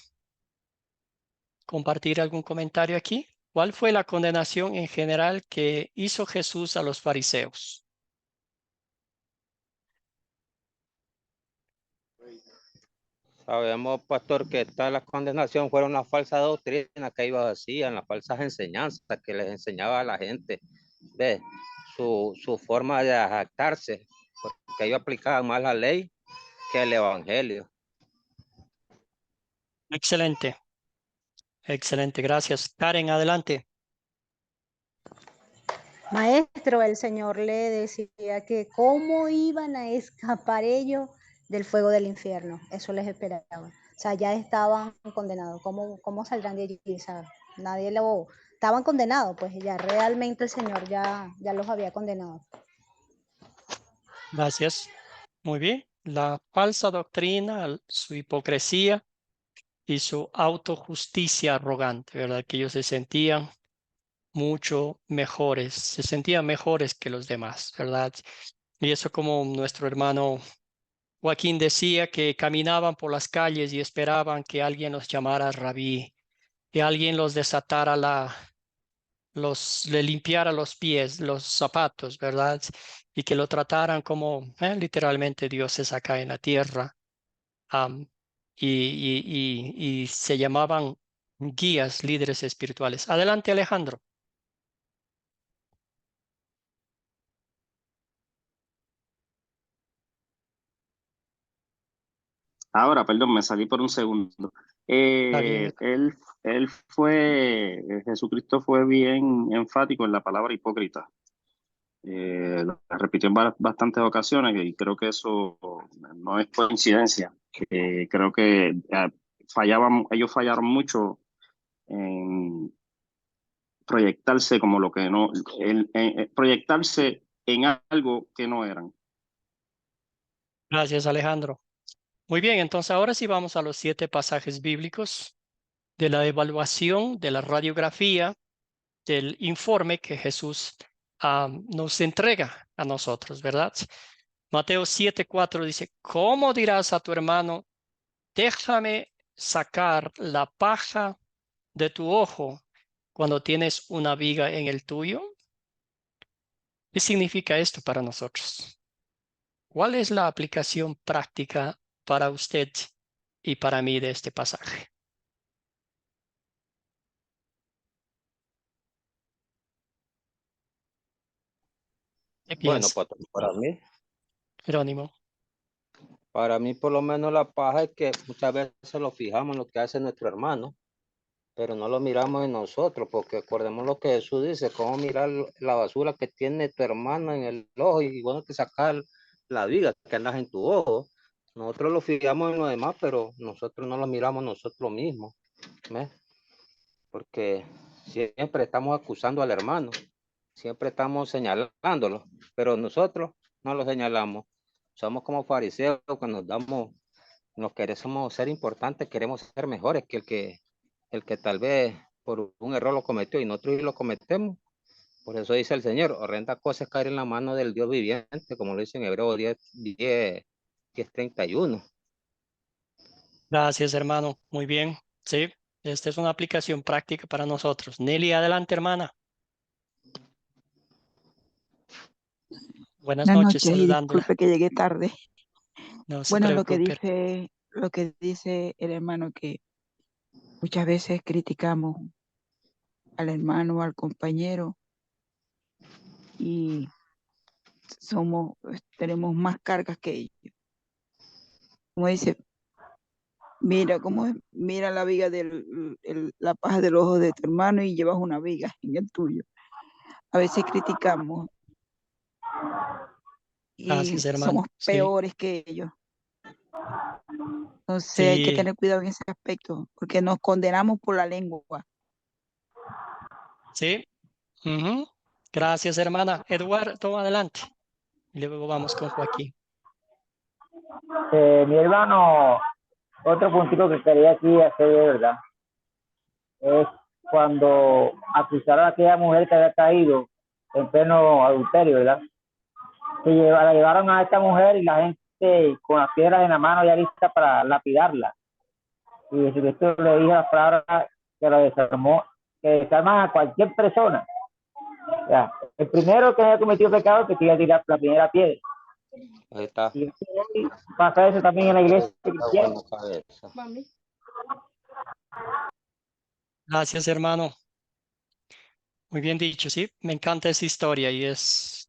compartir algún comentario aquí? ¿Cuál fue la condenación en general que hizo Jesús a los fariseos? Sabemos, pastor, que tal la condenación fuera una falsa doctrina que ellos hacían, las falsas enseñanzas que les enseñaba a la gente, de su forma de jactarse, porque ellos aplicaban más la ley que el evangelio. Excelente. Excelente, gracias. Karen, adelante. Maestro, el Señor le decía que cómo iban a escapar ellos del fuego del infierno. Eso les esperaba. O sea, ya estaban condenados. ¿Cómo saldrán de allí? ¿Sabe? Estaban condenados, pues ya realmente el Señor ya los había condenado. Gracias. Muy bien. La falsa doctrina, su hipocresía y su autojusticia arrogante, ¿verdad? Que ellos se sentían mucho mejores, se sentían mejores que los demás, ¿verdad? Y eso como nuestro hermano Joaquín decía, que caminaban por las calles y esperaban que alguien los llamara rabí, que alguien los desatara le limpiara los pies, los zapatos, ¿verdad? Y que lo trataran como literalmente dioses acá en la tierra. Am, y se llamaban guías, líderes espirituales. Adelante, Alejandro. Ahora, perdón, me salí por un segundo. Está bien. Jesucristo fue bien enfático en la palabra hipócrita. La repitió en bastantes ocasiones y creo que eso no es coincidencia. Creo que ellos fallaron mucho en proyectarse como lo que no, proyectarse en algo que no eran. Gracias, Alejandro. Muy bien, entonces ahora sí vamos a los 7 pasajes bíblicos de la evaluación de la radiografía del informe que Jesús nos entrega a nosotros, ¿verdad? Mateo 7:4 dice, ¿cómo dirás a tu hermano, déjame sacar la paja de tu ojo cuando tienes una viga en el tuyo? ¿Qué significa esto para nosotros? ¿Cuál es la aplicación práctica para usted y para mí de este pasaje? ¿Qué Bueno, piensa, Jerónimo? para mí por lo menos la paja es que muchas veces lo fijamos en lo que hace nuestro hermano, pero no lo miramos en nosotros, porque acordemos lo que Jesús dice, cómo mirar la basura que tiene tu hermano en el ojo y bueno que sacar la viga que andas en tu ojo. Nosotros lo fijamos en los demás, pero nosotros no lo miramos nosotros mismos, ¿ves? Porque siempre estamos acusando al hermano, siempre estamos señalándolo, pero nosotros no lo señalamos. Somos como fariseos que nos queremos ser importantes, queremos ser mejores que el que tal vez por un error lo cometió y nosotros lo cometemos. Por eso dice el Señor, horrenda cosa es caer en la mano del Dios viviente, como lo dice en Hebreo 10:31. Gracias, hermano. Muy bien. Sí, esta es una aplicación práctica para nosotros. Nelly, adelante, hermana. Buenas Buenas noches, noches y saludándola. disculpe que llegué tarde. No se Bueno, preocupe. lo que dice el hermano, que muchas veces criticamos al hermano o al compañero y tenemos más cargas que ellos. Como dice, mira la viga la paja del ojo de tu hermano y llevas una viga en el tuyo. A veces criticamos Gracias, y hermano. somos Sí, peores que ellos. Entonces hay que sí, tener cuidado en ese aspecto, porque nos condenamos por la lengua. sí. Ujú. Gracias, hermana. Eduardo, adelante. Y luego vamos con Joaquín. Mi hermano, otro puntito que quería aquí hacer de verdad es cuando acusaron a aquella mujer que había caído en pleno adulterio, ¿verdad? La llevaron a esta mujer y la gente con las piedras en la mano ya lista para lapidarla. Y Jesucristo le dijo las palabras que lo desarmó, que desarman a cualquier persona. Ya, el primero que haya cometido pecado que tira tirar la primera piedra. Ahí está. Y pasa eso también en la iglesia cristiana. Gracias, hermano. Muy bien dicho, sí. Me encanta esa historia y es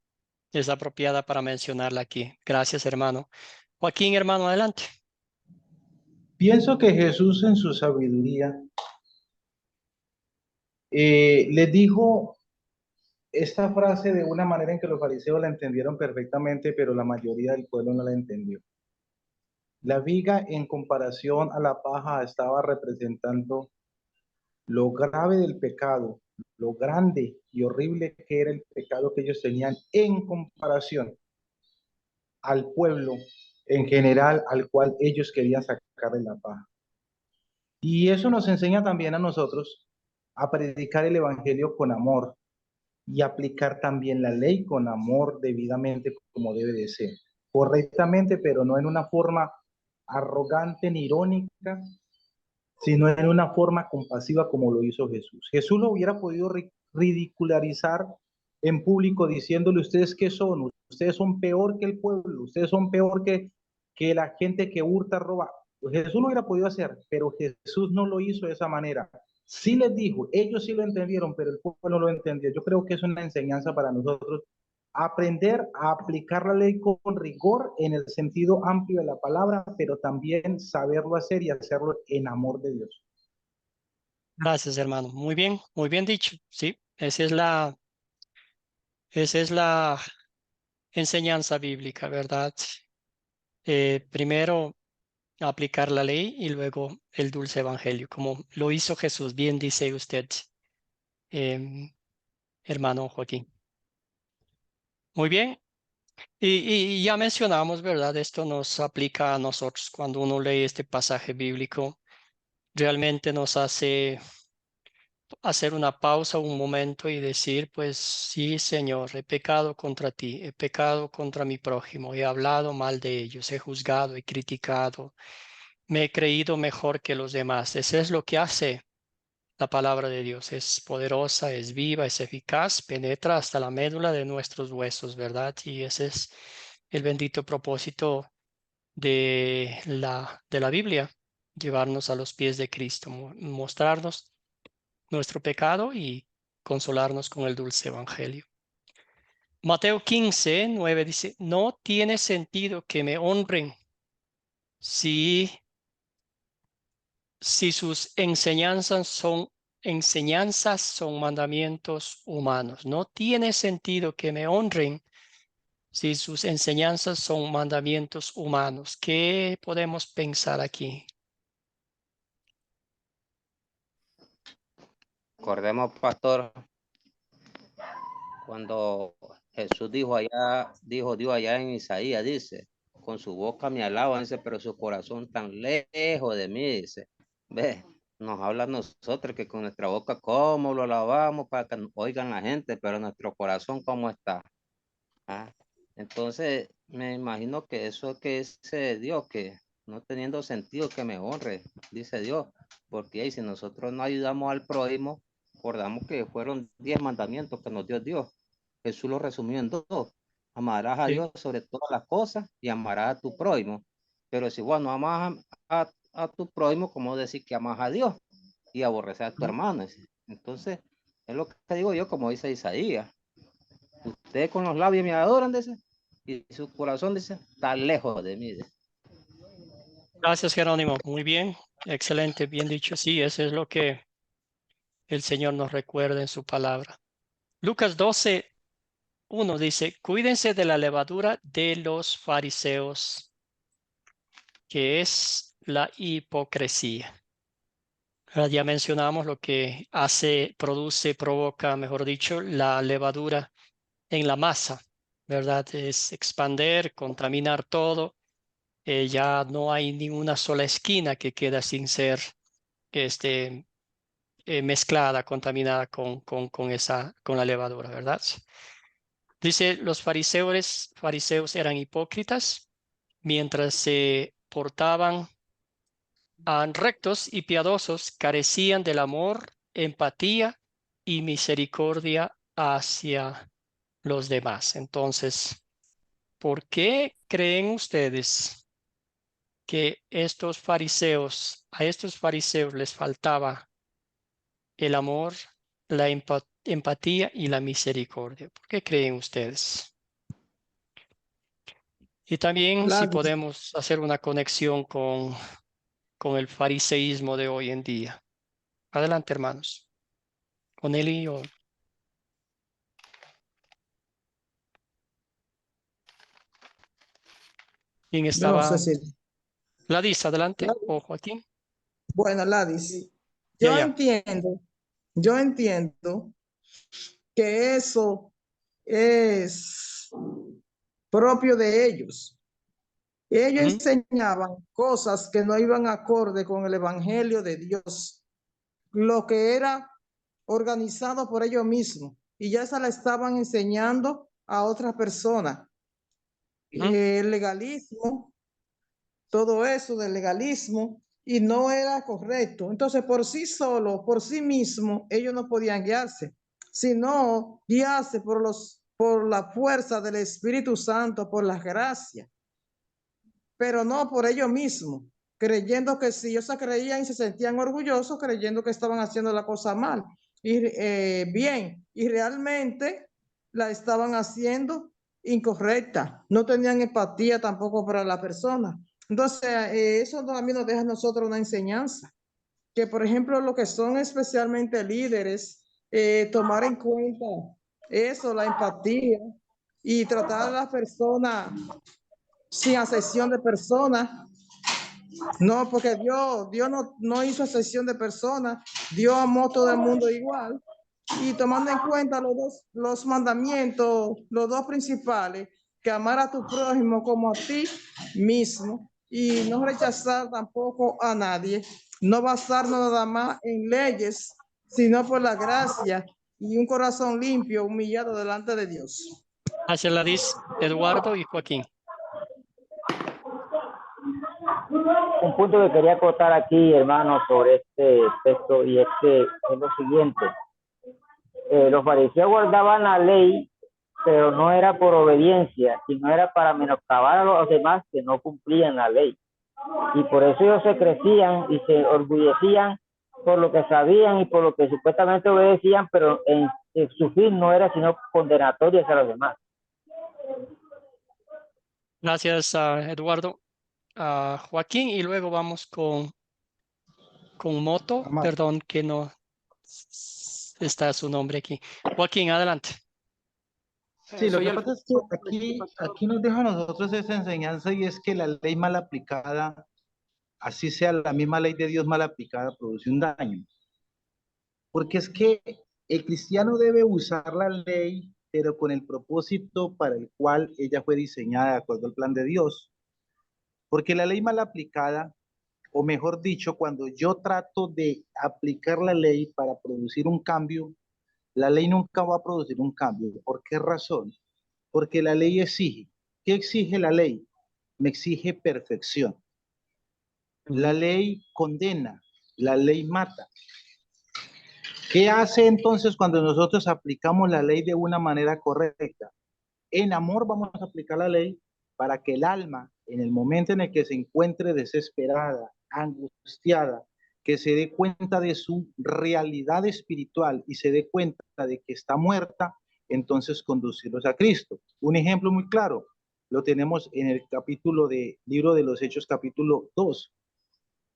apropiada para mencionarla aquí. Gracias, hermano. Joaquín, hermano, adelante. Pienso que Jesús en su sabiduría les dijo esta frase de una manera en que los fariseos la entendieron perfectamente, pero la mayoría del pueblo no la entendió. La viga en comparación a la paja estaba representando lo grave del pecado, lo grande y horrible que era el pecado que ellos tenían en comparación al pueblo en general al cual ellos querían sacarle la paja. Y eso nos enseña también a nosotros a predicar el evangelio con amor, y aplicar también la ley con amor debidamente como debe de ser. Correctamente, pero no en una forma arrogante ni irónica, sino en una forma compasiva como lo hizo Jesús. Jesús lo hubiera podido ridicularizar en público diciéndole, ¿ustedes qué son? Ustedes son peor que el pueblo, ustedes son peor que la gente que hurta, roba. Pues Jesús lo hubiera podido hacer, pero Jesús no lo hizo de esa manera. Sí les dijo, ellos sí lo entendieron, pero el pueblo no lo entendió. Yo creo que es una enseñanza para nosotros aprender a aplicar la ley con rigor en el sentido amplio de la palabra, pero también saberlo hacer y hacerlo en amor de Dios. Gracias, hermano. Muy bien dicho. Sí, esa es la enseñanza bíblica, ¿verdad? Primero aplicar la ley y luego el dulce evangelio, como lo hizo Jesús. Bien dice usted, hermano Joaquín. Muy bien. Y ya mencionamos, ¿verdad? Esto nos aplica a nosotros cuando uno lee este pasaje bíblico. Realmente nos hace hacer una pausa, un momento y decir, pues sí, Señor, he pecado contra ti, he pecado contra mi prójimo, he hablado mal de ellos, he juzgado, he criticado, me he creído mejor que los demás. Eso es lo que hace la palabra de Dios. Es poderosa, es viva, es eficaz, penetra hasta la médula de nuestros huesos, ¿verdad? Y ese es el bendito propósito de la Biblia, llevarnos a los pies de Cristo, mostrarnos nuestro pecado y consolarnos con el dulce evangelio. Mateo 15:9 dice, no tiene sentido que me honren si sus enseñanzas son mandamientos humanos. No tiene sentido que me honren si sus enseñanzas son mandamientos humanos. ¿Qué podemos pensar aquí? Recordemos, pastor, cuando Jesús dijo Dios allá en Isaías, dice, con su boca me alaban, dice, pero su corazón tan lejos de mí, dice. Ve, nos habla a nosotros que con nuestra boca cómo lo alabamos para que oigan la gente, pero nuestro corazón cómo está. ¿Ah? Entonces, me imagino que eso que es Dios, que no teniendo sentido que me honre, dice Dios, porque ahí si nosotros no ayudamos al prójimo, recordamos que fueron 10 mandamientos que nos dio Dios. Jesús lo resumió en 2. Amarás a Dios sobre todas las cosas y amarás a tu prójimo. Pero si vos no amas a tu prójimo, ¿cómo decir que amas a Dios y aborrecer a tu hermano? Entonces, es lo que digo yo, como dice Isaías. Ustedes con los labios me adoran, dice, y su corazón, dice, está lejos de mí. Dice. Gracias, Jerónimo. Muy bien, excelente, bien dicho. Sí, eso es lo que el Señor nos recuerda en su palabra. Lucas 12:1 dice, cuídense de la levadura de los fariseos, que es la hipocresía. Ya mencionamos lo que provoca, mejor dicho, la levadura en la masa, ¿verdad? Es expander, contaminar todo. Ya no hay ninguna sola esquina que queda sin ser mezclada, contaminada con la levadura, ¿verdad? Dice, los fariseos eran hipócritas mientras se portaban rectos y piadosos, carecían del amor, empatía y misericordia hacia los demás. Entonces, ¿por qué creen ustedes que a estos fariseos les faltaba el amor, la empatía y la misericordia? ¿Por qué creen ustedes? Y también si podemos hacer una conexión con el fariseísmo de hoy en día. Adelante, hermanos. Con Eli o... ¿Quién Yo no estaba? sé si... Gladys, adelante. Gladys. ¿O Joaquín? Bueno, Gladys, Ya, ya. yo entiendo que eso es propio de ellos. Ellos enseñaban cosas que no iban acorde con el evangelio de Dios, lo que era organizado por ellos mismos. y ya se la estaban enseñando a otras personas. El legalismo, todo eso del legalismo, y no era correcto. Entonces, por sí solo, por sí mismo, ellos no podían guiarse, sino guiarse por la fuerza del Espíritu Santo, por la gracia, pero no por ellos mismos, creyendo que si ellos se creían y se sentían orgullosos, creyendo que estaban haciendo la cosa mal y bien, y realmente la estaban haciendo incorrecta, no tenían empatía tampoco para la persona. Entonces, eso también nos deja a nosotros una enseñanza, que por ejemplo, lo que son especialmente líderes, tomar en cuenta eso, la empatía, y tratar a las personas sin acepción de personas. No, porque Dios no hizo acepción de personas, Dios amó a todo el mundo igual. Y tomando en cuenta los mandamientos, los dos principales, que amar a tu prójimo como a ti mismo, y no rechazar tampoco a nadie, no basarnos nada más en leyes, sino por la gracia y un corazón limpio, humillado delante de Dios. Hacia la dis, Eduardo y Joaquín. Un punto que quería acotar aquí, hermano, sobre este texto, y es que es lo siguiente. Los fariseos guardaban la ley, pero no era por obediencia, sino era para menoscabar a los demás que no cumplían la ley. Y por eso ellos se crecían y se orgullecían por lo que sabían y por lo que supuestamente obedecían, pero en su fin no era sino condenatorio hacia los demás. Gracias, Eduardo. Joaquín, y luego vamos con Moto. Perdón que no está su nombre aquí. Joaquín, adelante. Sí, lo que pasa es que aquí nos deja a nosotros esa enseñanza, y es que la ley mal aplicada, así sea la misma ley de Dios mal aplicada, produce un daño. Porque es que el cristiano debe usar la ley, pero con el propósito para el cual ella fue diseñada de acuerdo al plan de Dios. Porque la ley mal aplicada, o mejor dicho, cuando yo trato de aplicar la ley para producir un cambio, la ley nunca va a producir un cambio. ¿Por qué razón? Porque la ley exige. ¿Qué exige la ley? Me exige perfección. La ley condena, la ley mata. ¿Qué hace entonces cuando nosotros aplicamos la ley de una manera correcta? En amor vamos a aplicar la ley para que el alma, en el momento en el que se encuentre desesperada, angustiada, que se dé cuenta de su realidad espiritual y se dé cuenta de que está muerta, entonces conducirlos a Cristo. Un ejemplo muy claro lo tenemos en el capítulo de Libro de los Hechos, capítulo 2.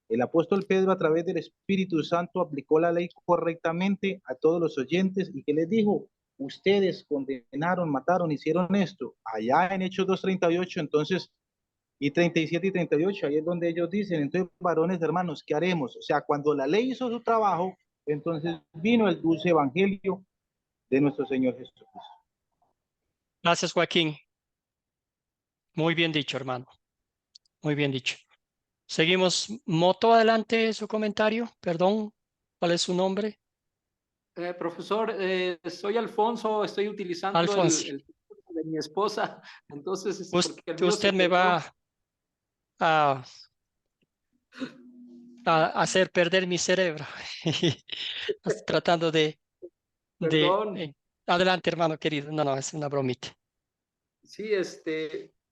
El apóstol Pedro, a través del Espíritu Santo, aplicó la ley correctamente a todos los oyentes, y que les dijo: ustedes condenaron, mataron, hicieron esto. Allá en Hechos 2:38, entonces, y 37 y 38, ahí es donde ellos dicen: entonces, varones, hermanos, ¿qué haremos? O sea, cuando la ley hizo su trabajo, entonces vino el dulce evangelio de nuestro Señor Jesucristo. Gracias, Joaquín. Muy bien dicho, hermano. Muy bien dicho. Seguimos. Moto, adelante su comentario. Perdón, ¿cuál es su nombre? Profesor, soy Alfonso, estoy utilizando Alfonso. el de mi esposa, entonces Usted me va a hacer perder mi cerebro. Tratando Perdón. Adelante, hermano querido. No, es una bromita. Sí,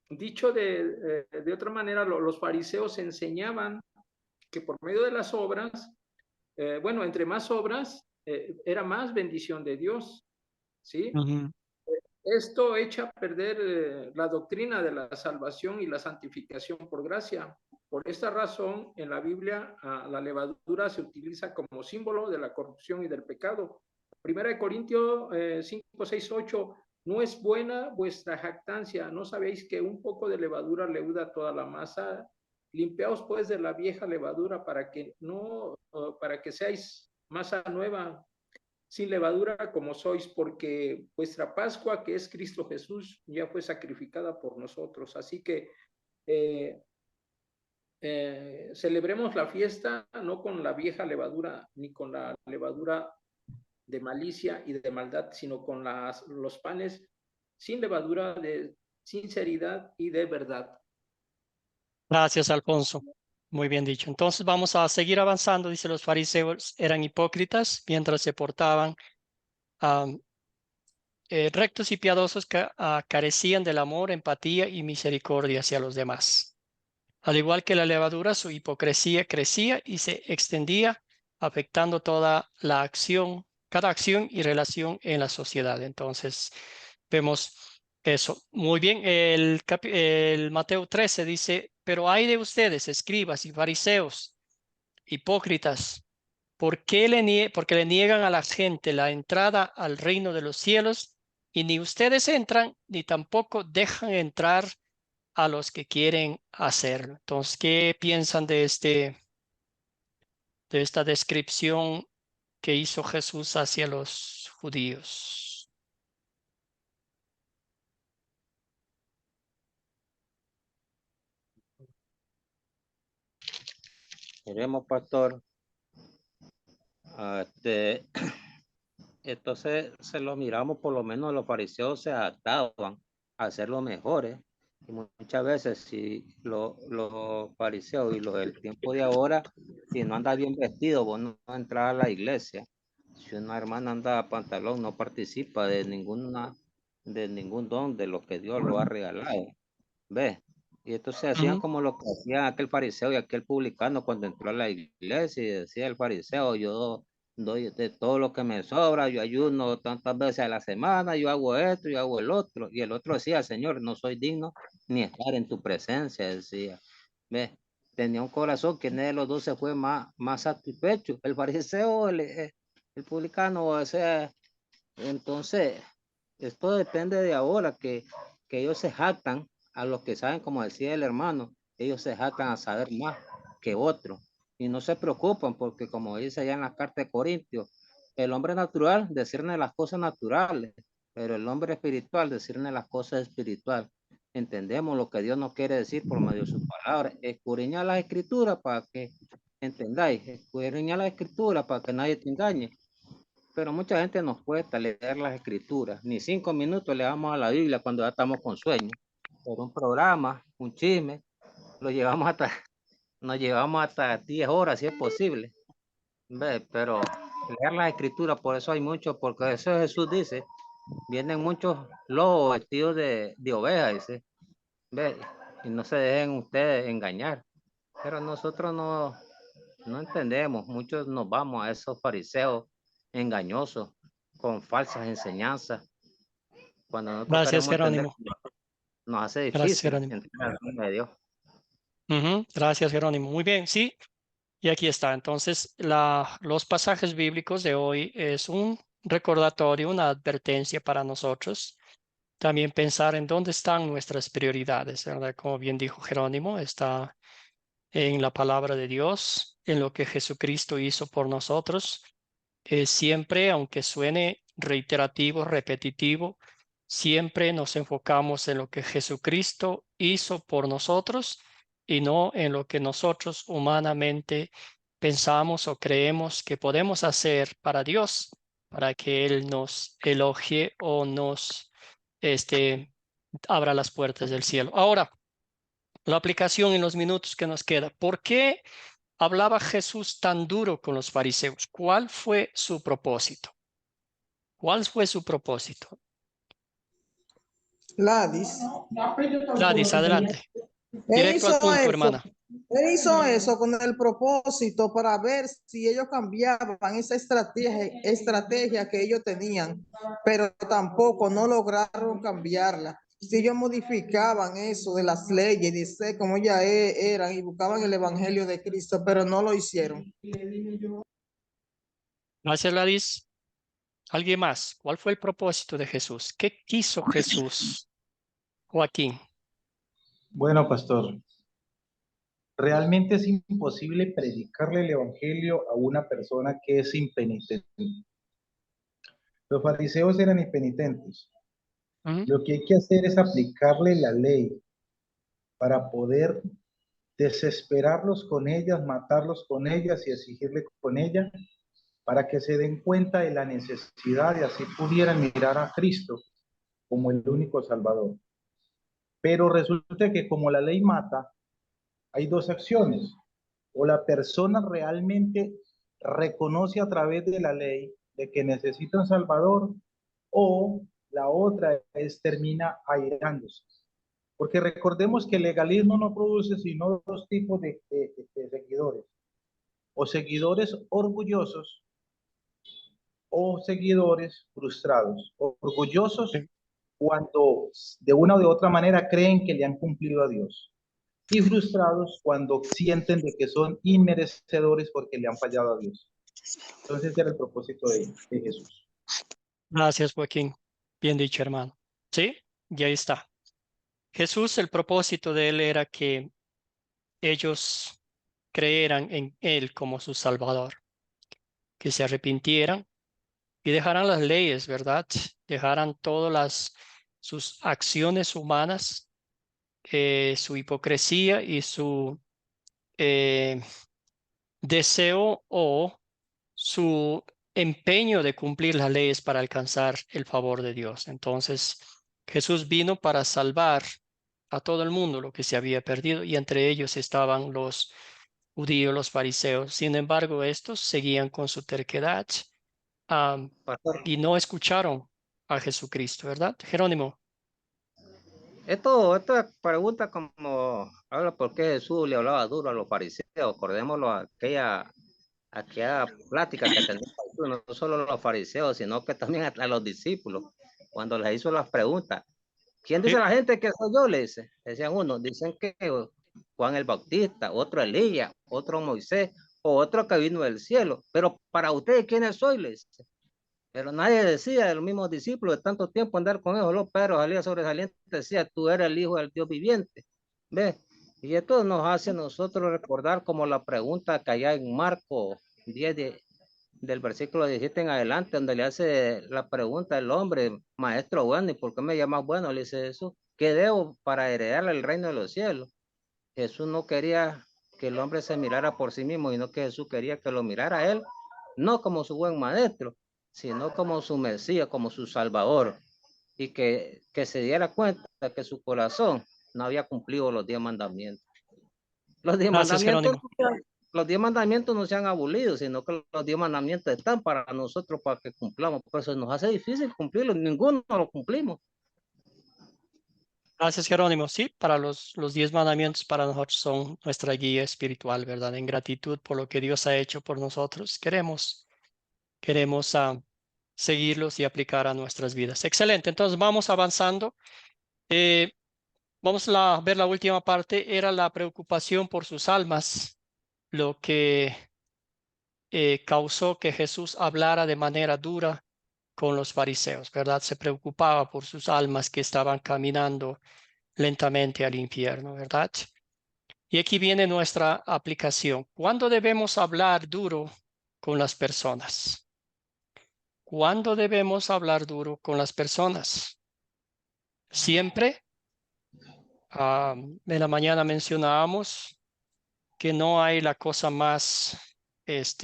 dicho de otra manera, los fariseos enseñaban que por medio de las obras, bueno, entre más obras, era más bendición de Dios, ¿sí? Esto echa a perder la doctrina de la salvación y la santificación por gracia. Por esta razón, en la Biblia, la levadura se utiliza como símbolo de la corrupción y del pecado. Primera de Corintios 5, 6, 8, no es buena vuestra jactancia, ¿no sabéis que un poco de levadura leuda toda la masa? Limpiaos pues de la vieja levadura para que seáis masa nueva, sin levadura como sois, porque vuestra Pascua, que es Cristo Jesús, ya fue sacrificada por nosotros. Así que celebremos la fiesta no con la vieja levadura, ni con la levadura de malicia y de maldad, sino con los panes sin levadura, de sinceridad y de verdad. Gracias, Alfonso. Muy bien dicho. Entonces vamos a seguir avanzando. Dice, los fariseos eran hipócritas mientras se portaban rectos y piadosos, que carecían del amor, empatía y misericordia hacia los demás. Al igual que la levadura, su hipocresía crecía y se extendía, afectando toda la acción, cada acción y relación en la sociedad. Entonces, vemos eso. Muy bien, el Mateo 13 dice, pero hay de ustedes, escribas y fariseos, hipócritas, porque le niegan a la gente la entrada al reino de los cielos, y ni ustedes entran, ni tampoco dejan entrar a los que quieren hacerlo. Entonces, ¿qué piensan de esta descripción que hizo Jesús hacia los judíos? Queremos, pastor. Entonces se lo miramos, por lo menos los fariseos se adaptaban a ser los mejores. Y muchas veces si los fariseos y los del tiempo de ahora, si no anda bien vestido, vos no entras a la iglesia. Si una hermana anda a pantalón, no participa de ningún don de lo que Dios lo ha regalado. ¿Ves? Y entonces hacían como lo que hacía aquel fariseo y aquel publicano cuando entró a la iglesia, y decía el fariseo, yo doy de todo lo que me sobra, yo ayuno tantas veces a la semana, yo hago esto, yo hago el otro. Y el otro decía, Señor, no soy digno ni estar en tu presencia, decía. ¿Ves? Tenía un corazón que de los dos se fue más satisfecho. El fariseo, el publicano, o sea, entonces, esto depende de ahora, que ellos se jactan, a los que saben, como decía el hermano, ellos se jactan a saber más que otros. Y no se preocupan porque, como dice allá en la carta de Corintios, el hombre natural discierne las cosas naturales, pero el hombre espiritual discierne las cosas espirituales. Entendemos lo que Dios nos quiere decir por medio de sus palabras. Escudriñad las escrituras para que entendáis. Escudriñad las escrituras para que nadie te engañe. Pero mucha gente nos cuesta leer las escrituras. Ni 5 minutos le damos a la Biblia cuando ya estamos con sueño. Pero un programa, un chisme, nos llevamos hasta 10 horas si es posible. ¿Ve? Pero leer las escrituras, por eso hay mucho, porque eso Jesús dice, vienen muchos lobos vestidos de oveja, dice. ¿Ve? Y no se dejen ustedes engañar. Pero nosotros no entendemos. Muchos nos vamos a esos fariseos engañosos con falsas enseñanzas. Cuando nosotros Gracias, queremos entender, Jerónimo. nos hace Gracias, difícil Jerónimo. entender el reino de Dios. Gracias, Jerónimo. Muy bien, sí. Y aquí está. Entonces, los pasajes bíblicos de hoy es un recordatorio, una advertencia para nosotros. También pensar en dónde están nuestras prioridades, ¿verdad? Como bien dijo Jerónimo, está en la palabra de Dios, en lo que Jesucristo hizo por nosotros. Siempre, aunque suene reiterativo, repetitivo, siempre nos enfocamos en lo que Jesucristo hizo por nosotros y no en lo que nosotros humanamente pensamos o creemos que podemos hacer para Dios, para que Él nos elogie o nos abra las puertas del cielo. Ahora, la aplicación en los minutos que nos queda. ¿Por qué hablaba Jesús tan duro con los fariseos? ¿Cuál fue su propósito? ¿Cuál fue su propósito? Gladys. Gladys, adelante. Él Directo al hizo punto, eso. hermana. Él hizo eso con el propósito para ver si ellos cambiaban esa estrategia que ellos tenían, pero tampoco no lograron cambiarla. Si ellos modificaban eso de las leyes, dice como ya eran y buscaban el evangelio de Cristo, pero no lo hicieron. Gracias, Gladys. ¿Alguien más? ¿Cuál fue el propósito de Jesús? ¿Qué quiso Jesús? Joaquín. Bueno, pastor, realmente es imposible predicarle el evangelio a una persona que es impenitente. Los fariseos eran impenitentes. Lo que hay que hacer es aplicarle la ley para poder desesperarlos con ellas, matarlos con ellas y exigirle con ellas para que se den cuenta de la necesidad y así pudieran mirar a Cristo como el único Salvador. Pero resulta que como la ley mata, hay dos acciones. O la persona realmente reconoce a través de la ley de que necesita un Salvador, o la otra es termina airándose. Porque recordemos que el legalismo no produce sino dos tipos de seguidores. O seguidores orgullosos o seguidores frustrados. Orgullosos cuando de una o de otra manera creen que le han cumplido a Dios. Y frustrados cuando sienten de que son inmerecedores porque le han fallado a Dios. Entonces ese era el propósito de Jesús. Gracias, Joaquín. Bien dicho, hermano. Sí, y ahí está. Jesús, el propósito de él era que ellos creyeran en él como su Salvador, que se arrepintieran y dejaran las leyes, ¿verdad? Dejaran todas sus acciones humanas, su hipocresía y su deseo o su empeño de cumplir las leyes para alcanzar el favor de Dios. Entonces, Jesús vino para salvar a todo el mundo lo que se había perdido, y entre ellos estaban los judíos, los fariseos. Sin embargo, estos seguían con su terquedad y no escucharon a Jesucristo, ¿verdad? Jerónimo. Esta pregunta como habla por qué Jesús le hablaba duro a los fariseos. Acordémoslo a aquella plática que tenía Jesús, no solo a los fariseos, sino que también a los discípulos, cuando les hizo las preguntas. ¿Quién dice la gente que soy yo? Le dice. Decían unos, dicen que Juan el Bautista, otro Elías, otro Moisés, o otro que vino del cielo. Pero para ustedes, ¿quiénes soy? Le dice. Pero nadie decía, de los mismos discípulos, de tanto tiempo andar con ellos, solo Pedro salía sobresaliente, decía, tú eres el Hijo del Dios viviente. ¿Ves? Y esto nos hace a nosotros recordar como la pregunta que allá en Marcos 10, del versículo 17 en adelante, donde le hace la pregunta al hombre, maestro bueno, ¿y por qué me llamas bueno? Le dice Jesús, ¿qué debo para heredar el reino de los cielos? Jesús no quería que el hombre se mirara por sí mismo, sino que Jesús quería que lo mirara a él, no como su buen maestro, sino como su Mesías, como su Salvador, y que se diera cuenta que su corazón no había cumplido los 10 mandamientos. Los 10 mandamientos, los 10 mandamientos no se han abolido, sino que los 10 mandamientos están para nosotros, para que cumplamos. Por eso nos hace difícil cumplirlos, ninguno lo cumplimos. Gracias, Jerónimo. Sí, para los 10 mandamientos para nosotros son nuestra guía espiritual, ¿verdad? En gratitud por lo que Dios ha hecho por nosotros. Queremos seguirlos y aplicar a nuestras vidas. Excelente. Entonces vamos avanzando. Vamos a ver la última parte. Era la preocupación por sus almas, lo que causó que Jesús hablara de manera dura con los fariseos, ¿verdad? Se preocupaba por sus almas que estaban caminando lentamente al infierno, ¿verdad? Y aquí viene nuestra aplicación. ¿Cuándo debemos hablar duro con las personas? ¿Cuándo debemos hablar duro con las personas? Siempre. En la mañana mencionábamos que no hay la cosa más,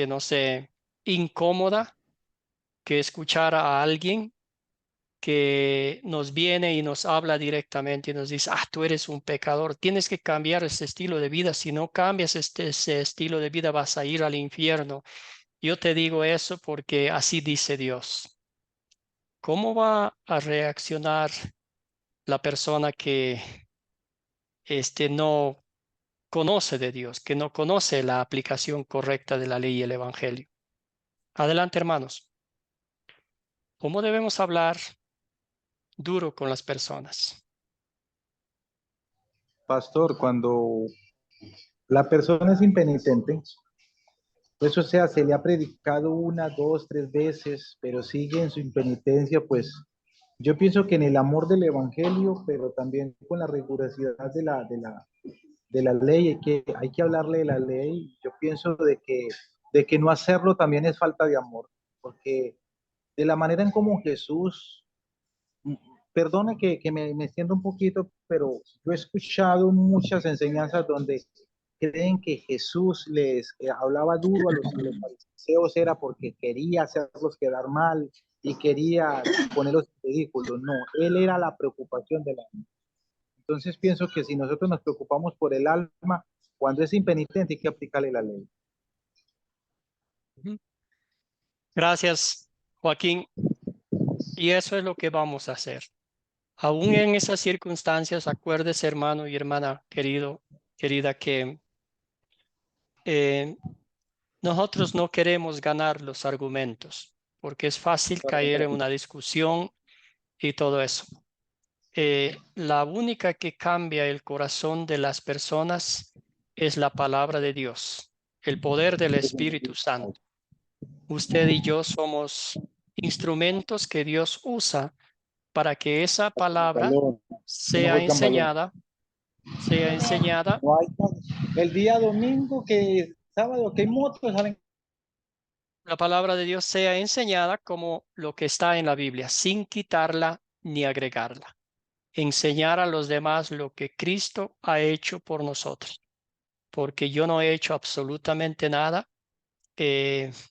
no sé, incómoda que escuchar a alguien que nos viene y nos habla directamente y nos dice, tú eres un pecador, tienes que cambiar ese estilo de vida. Si no cambias ese estilo de vida, vas a ir al infierno. Yo te digo eso porque así dice Dios. ¿Cómo va a reaccionar la persona que no conoce de Dios, que no conoce la aplicación correcta de la ley y el evangelio? Adelante, hermanos. ¿Cómo debemos hablar duro con las personas? Pastor, cuando la persona es impenitente, pues o sea, se le ha predicado 1, 2, 3 veces, pero sigue en su impenitencia, pues yo pienso que en el amor del evangelio, pero también con la rigurosidad de la ley, hay que hablarle de la ley. Yo pienso de que no hacerlo también es falta de amor, porque de la manera en como Jesús, perdone que me extienda un poquito, pero yo he escuchado muchas enseñanzas donde creen que Jesús les hablaba duro a los fariseos era porque quería hacerlos quedar mal y quería ponerlos en ridículo. No, él era la preocupación del alma. Entonces pienso que si nosotros nos preocupamos por el alma, cuando es impenitente hay que aplicarle la ley. Gracias, Joaquín. Y eso es lo que vamos a hacer. Aún en esas circunstancias, acuérdese, hermano y hermana querida, que nosotros no queremos ganar los argumentos, porque es fácil caer en una discusión y todo eso. La única que cambia el corazón de las personas es la palabra de Dios, el poder del Espíritu Santo. Usted y yo somos instrumentos que Dios usa para que esa palabra sea enseñada. No hay el día domingo, que sábado, que hay motos, salen. La palabra de Dios sea enseñada como lo que está en la Biblia, sin quitarla ni agregarla. Enseñar a los demás lo que Cristo ha hecho por nosotros, porque yo no he hecho absolutamente nada.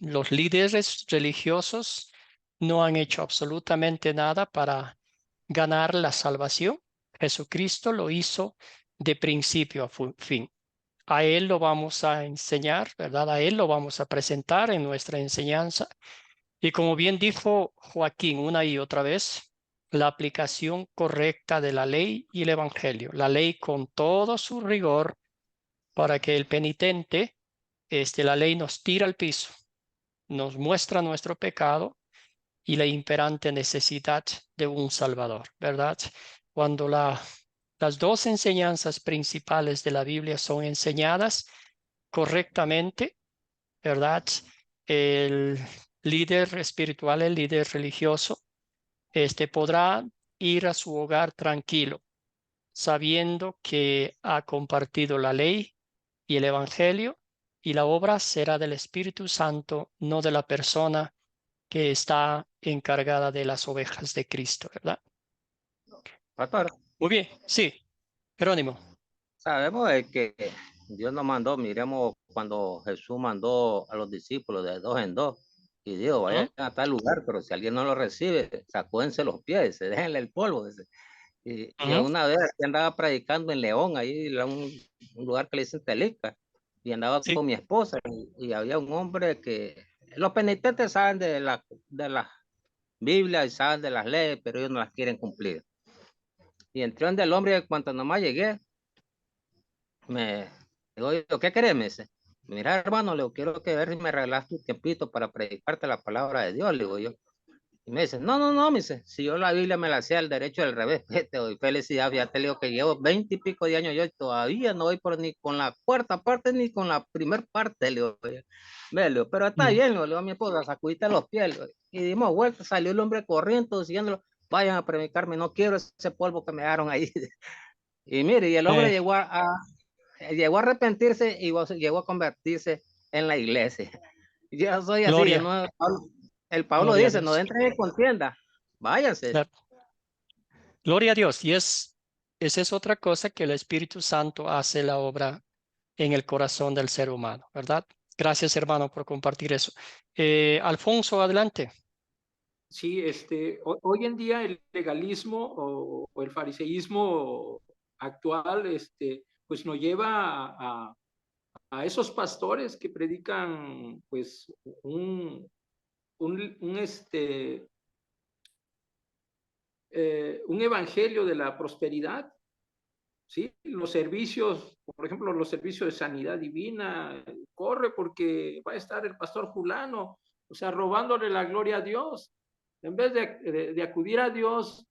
Los líderes religiosos no han hecho absolutamente nada para ganar la salvación. Jesucristo lo hizo de principio a fin. A Él lo vamos a enseñar, ¿verdad? A Él lo vamos a presentar en nuestra enseñanza. Y como bien dijo Joaquín una y otra vez, la aplicación correcta de la ley y el evangelio. La ley con todo su rigor para que el penitente, la ley nos tira al piso, nos muestra nuestro pecado y la imperante necesidad de un Salvador, ¿verdad? Cuando las dos enseñanzas principales de la Biblia son enseñadas correctamente, ¿verdad? El líder espiritual, el líder religioso, podrá ir a su hogar tranquilo, sabiendo que ha compartido la ley y el evangelio, y la obra será del Espíritu Santo, no de la persona que está encargada de las ovejas de Cristo, ¿verdad? Pastor, Muy bien, sí, Jerónimo. sabemos que Dios nos mandó, miremos cuando Jesús mandó a los discípulos de dos en dos y dijo, vayan a tal lugar, pero si alguien no lo recibe, sacúdense los pies, déjenle el polvo. Y una vez que andaba predicando en León, ahí en un lugar que le dicen Telica, y andaba con mi esposa, y había un hombre que, los penitentes saben de la Biblia y saben de las leyes, pero ellos no las quieren cumplir. Y entró donde el hombre, cuando nomás llegué, me digo, ¿qué querés? Me dice, mira, hermano, le quiero que ver si me regalas tu tiempito para predicarte la palabra de Dios, le digo yo. Y me dice, no, me dice, si yo la Biblia me la sé al derecho al revés, te doy felicidad, ya te digo que llevo 20 y pico de años yo y todavía no voy por ni con la cuarta parte ni con la primer parte, le digo, pero está bien, le digo a mi esposa, sacudiste los pies, le digo, y dimos vuelta, salió el hombre corriendo, diciéndolo, vayan a predicarme, no quiero ese polvo que me dejaron ahí. Y mire, y el hombre llegó a arrepentirse y llegó a convertirse en la iglesia. Yo soy así, Gloria. no, el Pablo Gloria dice, no entren en contienda, váyanse. Claro. Gloria a Dios. Y esa es otra cosa que el Espíritu Santo hace la obra en el corazón del ser humano, ¿verdad? Gracias, hermano, por compartir eso. Alfonso, adelante. Sí, hoy en día el legalismo o el fariseísmo actual, pues nos lleva a esos pastores que predican, pues, un evangelio de la prosperidad, ¿sí? Los servicios, por ejemplo, los servicios de sanidad divina, corre porque va a estar el pastor fulano, o sea, robándole la gloria a Dios. En vez de acudir a Dios,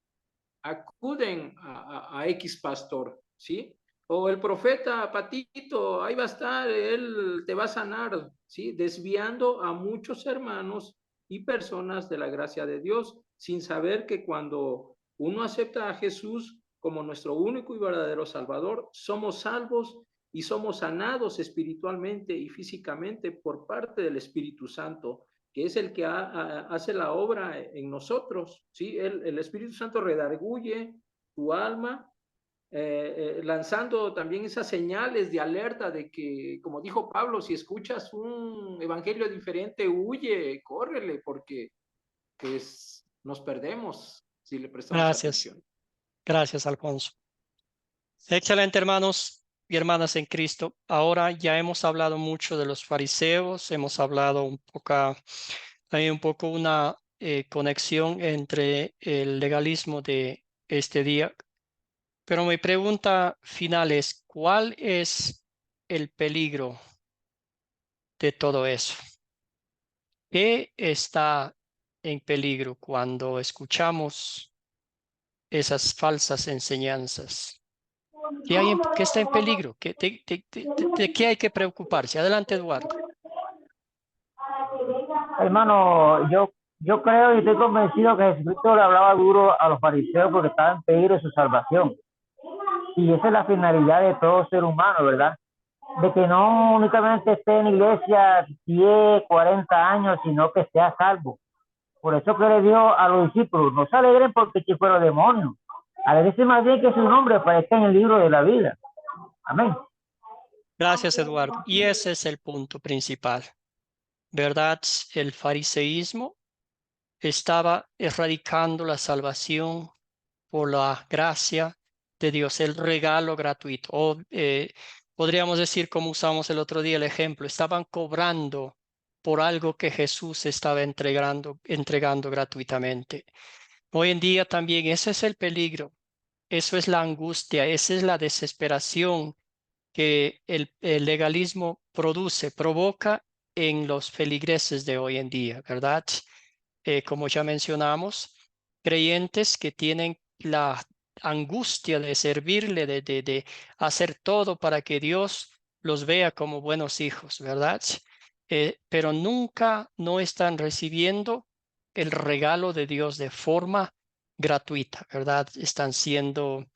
acuden a X pastor, ¿sí? O el profeta Patito, ahí va a estar, él te va a sanar, ¿sí? Desviando a muchos hermanos y personas de la gracia de Dios, sin saber que cuando uno acepta a Jesús como nuestro único y verdadero Salvador, somos salvos y somos sanados espiritualmente y físicamente por parte del Espíritu Santo, que es el que hace la obra en nosotros, ¿sí? El Espíritu Santo redarguye tu alma lanzando también esas señales de alerta de que, como dijo Pablo, si escuchas un evangelio diferente, huye, córrele, porque pues nos perdemos si le prestamos Gracias. atención. Gracias, Alfonso. Excelente, hermanos y hermanas en Cristo. Ahora ya hemos hablado mucho de los fariseos, hemos hablado hay un poco una conexión entre el legalismo de este día. Pero mi pregunta final es, ¿cuál es el peligro de todo eso? ¿Qué está en peligro cuando escuchamos esas falsas enseñanzas? ¿Qué está en peligro? ¿De qué hay que preocuparse? Adelante, Eduardo. Hermano, yo creo y estoy convencido que Jesucristo le hablaba duro a los fariseos porque estaba en peligro de su salvación. Y esa es la finalidad de todo ser humano, ¿verdad? De que no únicamente esté en la iglesia 10, 40 años, sino que sea salvo. Por eso que le dio a los discípulos, no se alegren porque que fueron demonios. Alegrense más bien que su nombre aparezca en el libro de la vida. Amén. Gracias, Eduardo. Y ese es el punto principal, ¿verdad? El fariseísmo estaba erradicando la salvación por la gracia de Dios, el regalo gratuito. O podríamos decir, como usamos el otro día el ejemplo, estaban cobrando por algo que Jesús estaba entregando gratuitamente. Hoy en día también ese es el peligro, eso es la angustia, esa es la desesperación que el legalismo provoca en los feligreses de hoy en día, ¿verdad? Como ya mencionamos, creyentes que tienen la angustia de servirle, de hacer todo para que Dios los vea como buenos hijos, ¿verdad? Pero nunca no están recibiendo el regalo de Dios de forma gratuita, ¿verdad? Están siendo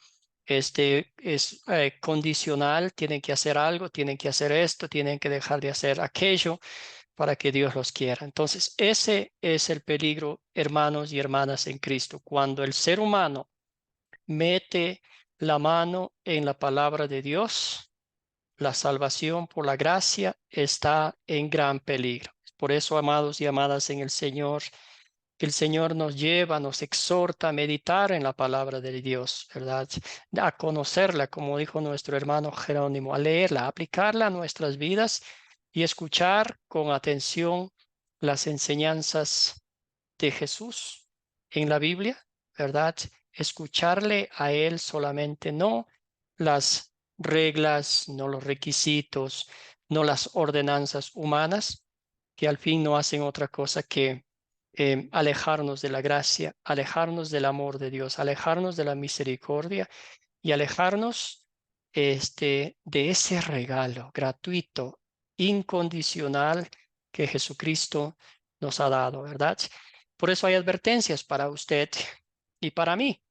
es condicional, tienen que hacer algo, tienen que hacer esto, tienen que dejar de hacer aquello para que Dios los quiera. Entonces, ese es el peligro, hermanos y hermanas en Cristo, cuando el ser humano mete la mano en la palabra de Dios, la salvación por la gracia está en gran peligro. Por eso, amados y amadas en el Señor nos lleva, nos exhorta a meditar en la palabra de Dios, ¿verdad? A conocerla, como dijo nuestro hermano Jerónimo, a leerla, a aplicarla a nuestras vidas y escuchar con atención las enseñanzas de Jesús en la Biblia, ¿verdad? Escucharle a Él solamente, no las reglas, no los requisitos, no las ordenanzas humanas, que al fin no hacen otra cosa que alejarnos de la gracia, alejarnos del amor de Dios, alejarnos de la misericordia y alejarnos de ese regalo gratuito, incondicional que Jesucristo nos ha dado, ¿verdad? Por eso hay advertencias para usted y para mí,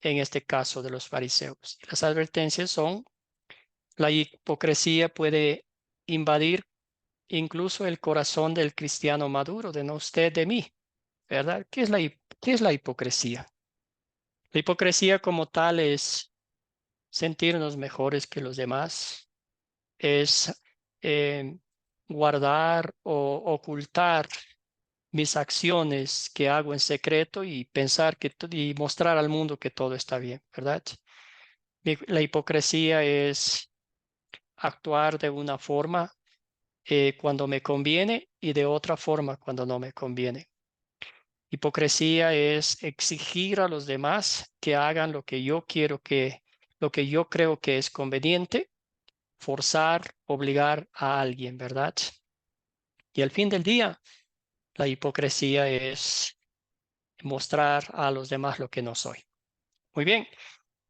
en este caso de los fariseos. Las advertencias son: la hipocresía puede invadir incluso el corazón del cristiano maduro, de no usted, de mí, ¿verdad? ¿Qué es la hipocresía? La hipocresía como tal es sentirnos mejores que los demás, es eh, guardar o ocultar mis acciones que hago en secreto y pensar y mostrar al mundo que todo está bien, ¿verdad? La hipocresía es actuar de una forma cuando me conviene y de otra forma cuando no me conviene. Hipocresía es exigir a los demás que hagan lo que yo lo que yo creo que es conveniente, forzar, obligar a alguien, ¿verdad? Y al fin del día, la hipocresía es mostrar a los demás lo que no soy. Muy bien.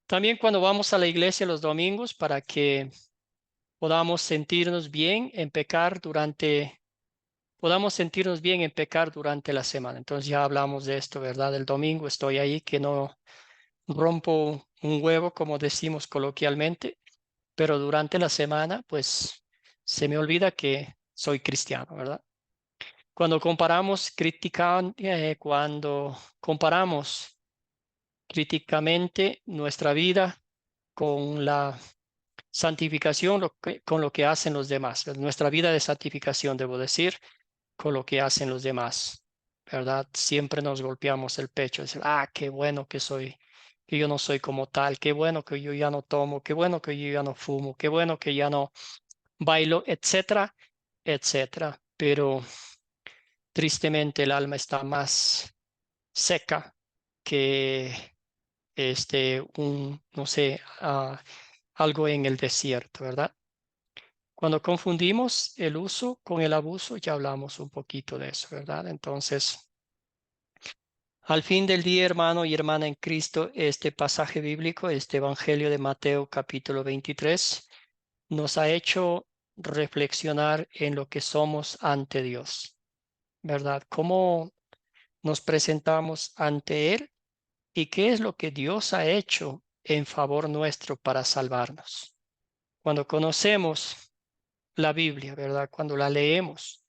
También cuando vamos a la iglesia los domingos para que podamos sentirnos bien en pecar podamos sentirnos bien en pecar durante la semana. Entonces ya hablamos de esto, ¿verdad? El domingo estoy ahí que no rompo un huevo, como decimos coloquialmente, pero durante la semana, pues se me olvida que soy cristiano, ¿verdad? Cuando comparamos críticamente nuestra vida con la santificación, con lo que hacen los demás. Nuestra vida de santificación, debo decir, con lo que hacen los demás, ¿verdad? Siempre nos golpeamos el pecho, decir, qué bueno que soy, que yo no soy como tal, qué bueno que yo ya no tomo, qué bueno que yo ya no fumo, qué bueno que ya no bailo, etcétera, etcétera. Pero tristemente el alma está más seca que no sé, algo en el desierto, ¿verdad? Cuando confundimos el uso con el abuso, ya hablamos un poquito de eso, ¿verdad? Entonces, al fin del día, hermano y hermana en Cristo, este pasaje bíblico, este Evangelio de Mateo capítulo 23, nos ha hecho reflexionar en lo que somos ante Dios, ¿verdad? ¿Cómo nos presentamos ante Él y qué es lo que Dios ha hecho en favor nuestro para salvarnos? Cuando conocemos la Biblia, ¿verdad? Cuando la leemos,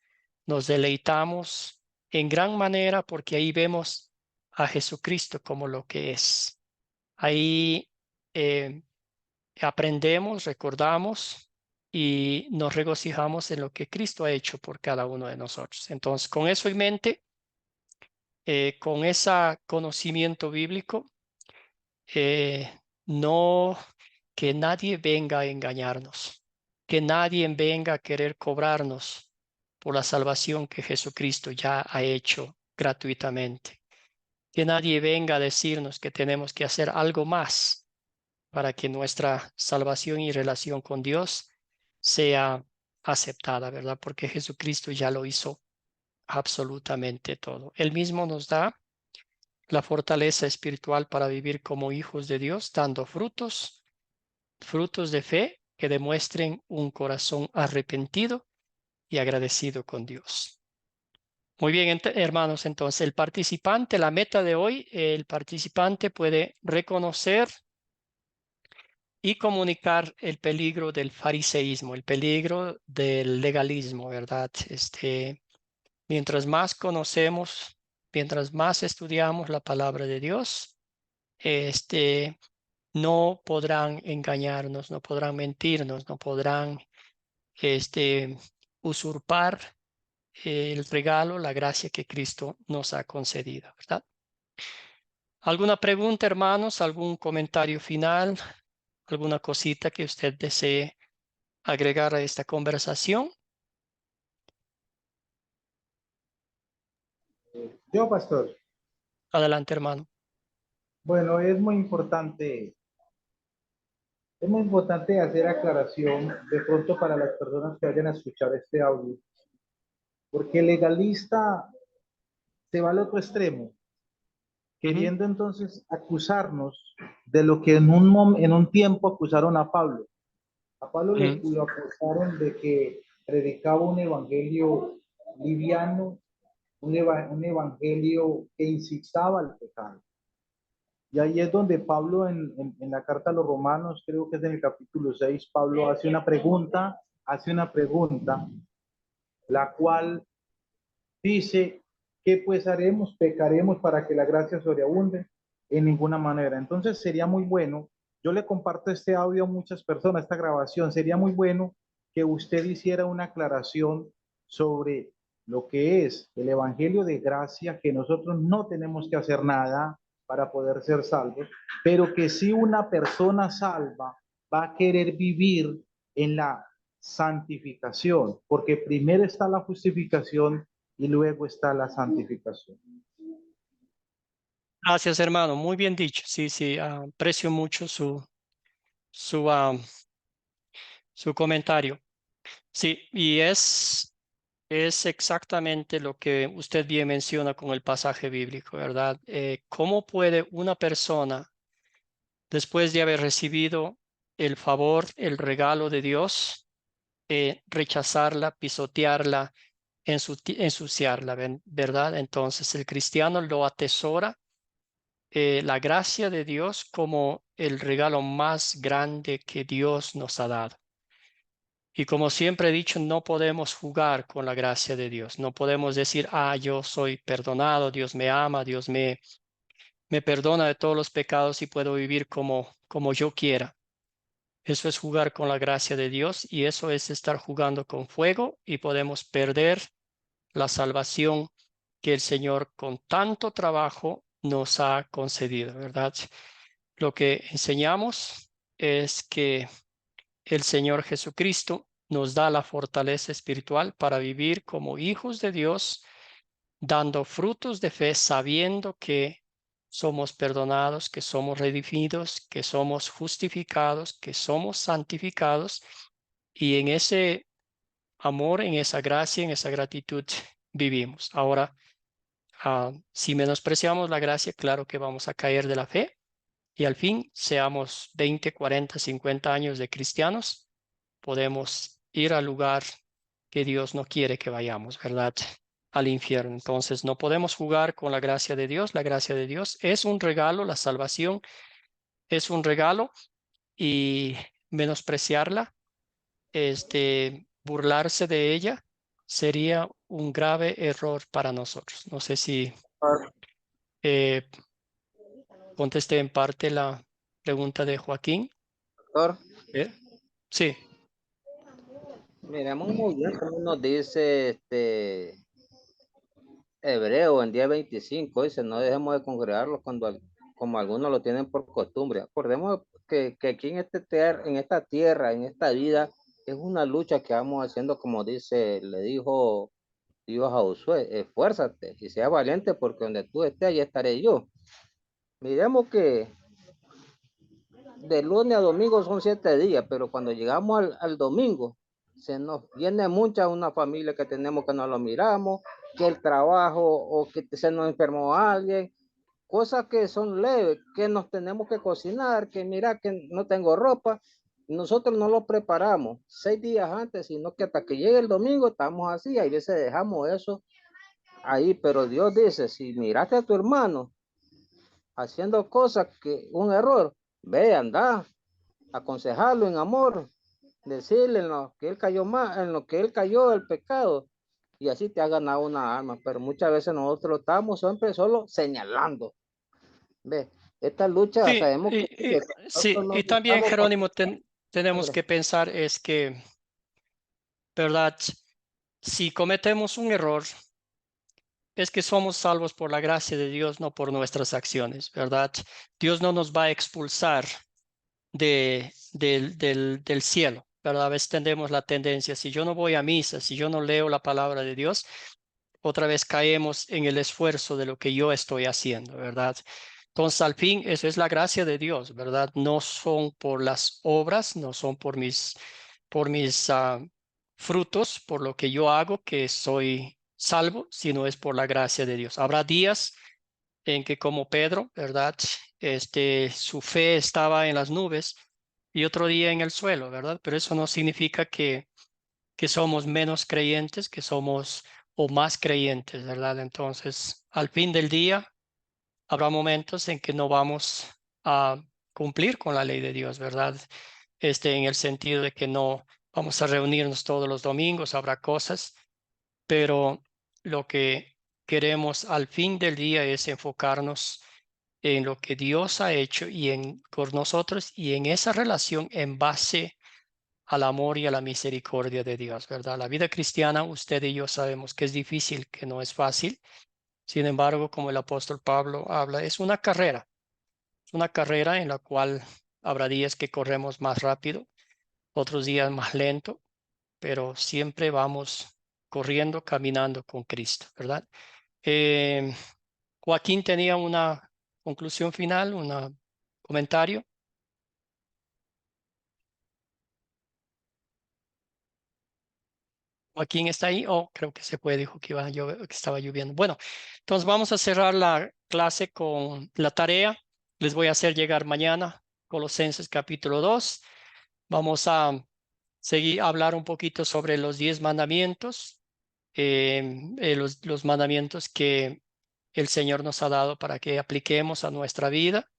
nos deleitamos en gran manera porque ahí vemos a Jesucristo como lo que es. Ahí aprendemos, recordamos y nos regocijamos en lo que Cristo ha hecho por cada uno de nosotros. Entonces, con eso en mente, con ese conocimiento bíblico, no que nadie venga a engañarnos, que nadie venga a querer cobrarnos por la salvación que Jesucristo ya ha hecho gratuitamente. Que nadie venga a decirnos que tenemos que hacer algo más para que nuestra salvación y relación con Dios sea aceptada, ¿verdad? Porque Jesucristo ya lo hizo absolutamente todo. Él mismo nos da la fortaleza espiritual para vivir como hijos de Dios, dando frutos de fe que demuestren un corazón arrepentido y agradecido con Dios. Muy bien, hermanos, entonces el participante, la meta de hoy, el participante puede reconocer y comunicar el peligro del fariseísmo, el peligro del legalismo, ¿verdad? Mientras más conocemos, mientras más estudiamos la palabra de Dios, no podrán engañarnos, no podrán mentirnos, no podrán usurpar el regalo, la gracia que Cristo nos ha concedido, ¿verdad? ¿Alguna pregunta, hermanos? ¿Algún comentario final? ¿Alguna cosita que usted desee agregar a esta conversación? Yo, pastor. Adelante, hermano. Bueno, es muy importante hacer aclaración de pronto para las personas que vayan a escuchar este audio, porque el legalista se va al otro extremo, queriendo entonces acusarnos de lo que en un tiempo acusaron a Pablo. A Pablo lo acusaron de que predicaba un evangelio liviano, un evangelio que incitaba al pecado. Y ahí es donde Pablo en la carta a los romanos, creo que es en el capítulo 6, Pablo hace una pregunta, la cual dice, ¿qué pues haremos? ¿Pecaremos para que la gracia sobreabunde? En ninguna manera. Entonces sería muy bueno, yo le comparto este audio a muchas personas, esta grabación, sería muy bueno que usted hiciera una aclaración sobre lo que es el evangelio de gracia, que nosotros no tenemos que hacer nada para poder ser salvos, pero que si una persona salva va a querer vivir en la santificación, porque primero está la justificación y luego está la santificación. Gracias, hermano. Muy bien dicho. Sí, sí, aprecio mucho su comentario. Sí, y es exactamente lo que usted bien menciona con el pasaje bíblico, ¿verdad? ¿Cómo puede una persona, después de haber recibido el favor, el regalo de Dios, rechazarla, pisotearla, ensuciarla, ¿verdad? Entonces el cristiano lo atesora la gracia de Dios como el regalo más grande que Dios nos ha dado. Y como siempre he dicho, no podemos jugar con la gracia de Dios. No podemos decir, yo soy perdonado, Dios me ama, Dios me perdona de todos los pecados y puedo vivir como yo quiera. Eso es jugar con la gracia de Dios y eso es estar jugando con fuego y podemos perder la salvación que el Señor con tanto trabajo nos ha concedido, ¿verdad? Lo que enseñamos es que el Señor Jesucristo nos da la fortaleza espiritual para vivir como hijos de Dios, dando frutos de fe, sabiendo que somos perdonados, que somos redimidos, que somos justificados, que somos santificados, y en ese amor, en esa gracia, en esa gratitud vivimos. Ahora, si menospreciamos la gracia, claro que vamos a caer de la fe, y al fin, seamos 20, 40, 50 años de cristianos, podemos ir al lugar que Dios no quiere que vayamos, ¿verdad? Al infierno. Entonces, no podemos jugar con la gracia de Dios. La gracia de Dios es un regalo, la salvación es un regalo, y menospreciarla, burlarse de ella, sería un grave error para nosotros. No sé si contesté en parte la pregunta de Joaquín. Doctor, Sí. miremos muy bien como nos dice Hebreo en 10:25, dice, no dejemos de congregarlos como algunos lo tienen por costumbre. Acordemos que aquí en esta tierra, en esta vida, es una lucha que vamos haciendo, como dice, le dijo Dios a Josué, esfuérzate y sea valiente porque donde tú estés, allí estaré yo. Miremos que de lunes a domingo son 7 días, pero cuando llegamos al domingo, se nos viene una familia que tenemos que no lo miramos, que el trabajo o que se nos enfermó alguien, cosas que son leves, que nos tenemos que cocinar, que mira que no tengo ropa, nosotros no lo preparamos 6 días antes, sino que hasta que llegue el domingo estamos así, a veces dejamos eso ahí, pero Dios dice, si miraste a tu hermano haciendo cosas que un error, ve, anda, aconsejarlo en amor, decirle en lo que él cayó mal, en lo que él cayó el pecado, y así te ha ganado una alma, pero muchas veces nosotros estamos siempre solo señalando. Ve, esta lucha Sí, sabemos que sí, y también, Jerónimo, tenemos que pensar es que, ¿verdad? Si cometemos un error, es que somos salvos por la gracia de Dios, no por nuestras acciones, ¿verdad? Dios no nos va a expulsar del cielo, ¿verdad? A veces tenemos la tendencia, si yo no voy a misa, si yo no leo la palabra de Dios, otra vez caemos en el esfuerzo de lo que yo estoy haciendo, ¿verdad? Entonces, al fin, eso es la gracia de Dios, ¿verdad? No son por las obras, no son por mis frutos, por lo que yo hago, que soy salvo, sino es por la gracia de Dios. Habrá días en que, como Pedro, ¿verdad? Su fe estaba en las nubes y otro día en el suelo, ¿verdad? Pero eso no significa que somos menos creyentes, que somos o más creyentes, ¿verdad? Entonces, al fin del día, habrá momentos en que no vamos a cumplir con la ley de Dios, ¿verdad? En el sentido de que no vamos a reunirnos todos los domingos, habrá cosas, pero lo que queremos al fin del día es enfocarnos en lo que Dios ha hecho con nosotros y en esa relación en base al amor y a la misericordia de Dios, ¿verdad? La vida cristiana, usted y yo sabemos que es difícil, que no es fácil. Sin embargo, como el apóstol Pablo habla, es una carrera en la cual habrá días que corremos más rápido, otros días más lento, pero siempre vamos corriendo, caminando con Cristo, ¿verdad? Joaquín tenía una conclusión final, un comentario. Joaquín está ahí. Oh, creo que se puede, dijo que iba a llover, que estaba lloviendo. Bueno, entonces vamos a cerrar la clase con la tarea. Les voy a hacer llegar mañana Colosenses capítulo 2. Vamos a seguir a hablar un poquito sobre los 10 mandamientos, los mandamientos que el Señor nos ha dado para que apliquemos a nuestra vida,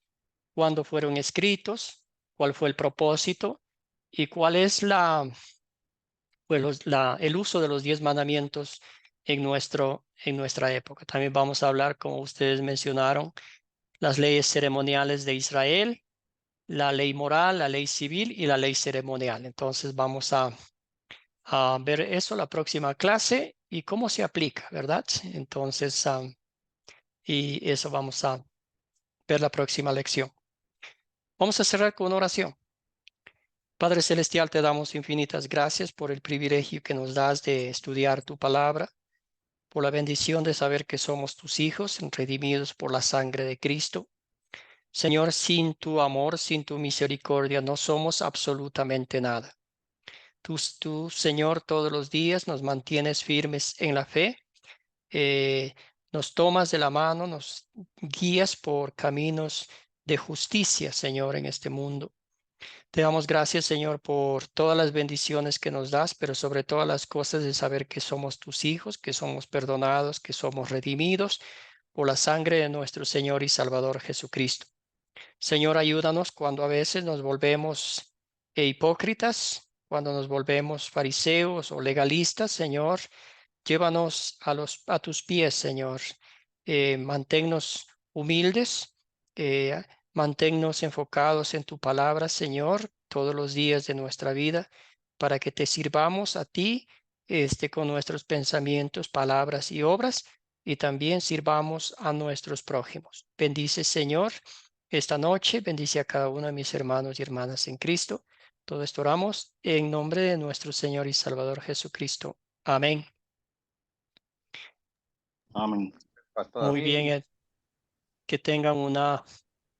cuándo fueron escritos, cuál fue el propósito y cuál es el uso de los 10 mandamientos en nuestra época. También vamos a hablar, como ustedes mencionaron, las leyes ceremoniales de Israel, la ley moral, la ley civil y la ley ceremonial. Entonces vamos a ver eso la próxima clase y cómo se aplica, ¿verdad? Entonces, y eso vamos a ver la próxima lección. Vamos a cerrar con una oración. Padre Celestial, te damos infinitas gracias por el privilegio que nos das de estudiar tu palabra, por la bendición de saber que somos tus hijos, redimidos por la sangre de Cristo. Señor, sin tu amor, sin tu misericordia, no somos absolutamente nada. Tú, Señor, todos los días nos mantienes firmes en la fe, nos tomas de la mano, nos guías por caminos de justicia, Señor, en este mundo. Te damos gracias, Señor, por todas las bendiciones que nos das, pero sobre todas las cosas de saber que somos tus hijos, que somos perdonados, que somos redimidos por la sangre de nuestro Señor y Salvador Jesucristo. Señor, ayúdanos cuando a veces nos volvemos hipócritas, cuando nos volvemos fariseos o legalistas, Señor. Llévanos a tus pies, Señor. Manténnos humildes, manténnos enfocados en tu palabra, Señor, todos los días de nuestra vida, para que te sirvamos a ti, con nuestros pensamientos, palabras y obras, y también sirvamos a nuestros prójimos. Bendice, Señor, esta noche, bendice a cada uno de mis hermanos y hermanas en Cristo. Todo esto oramos en nombre de nuestro Señor y Salvador Jesucristo. Amén. Amén. Muy bien, que tengan una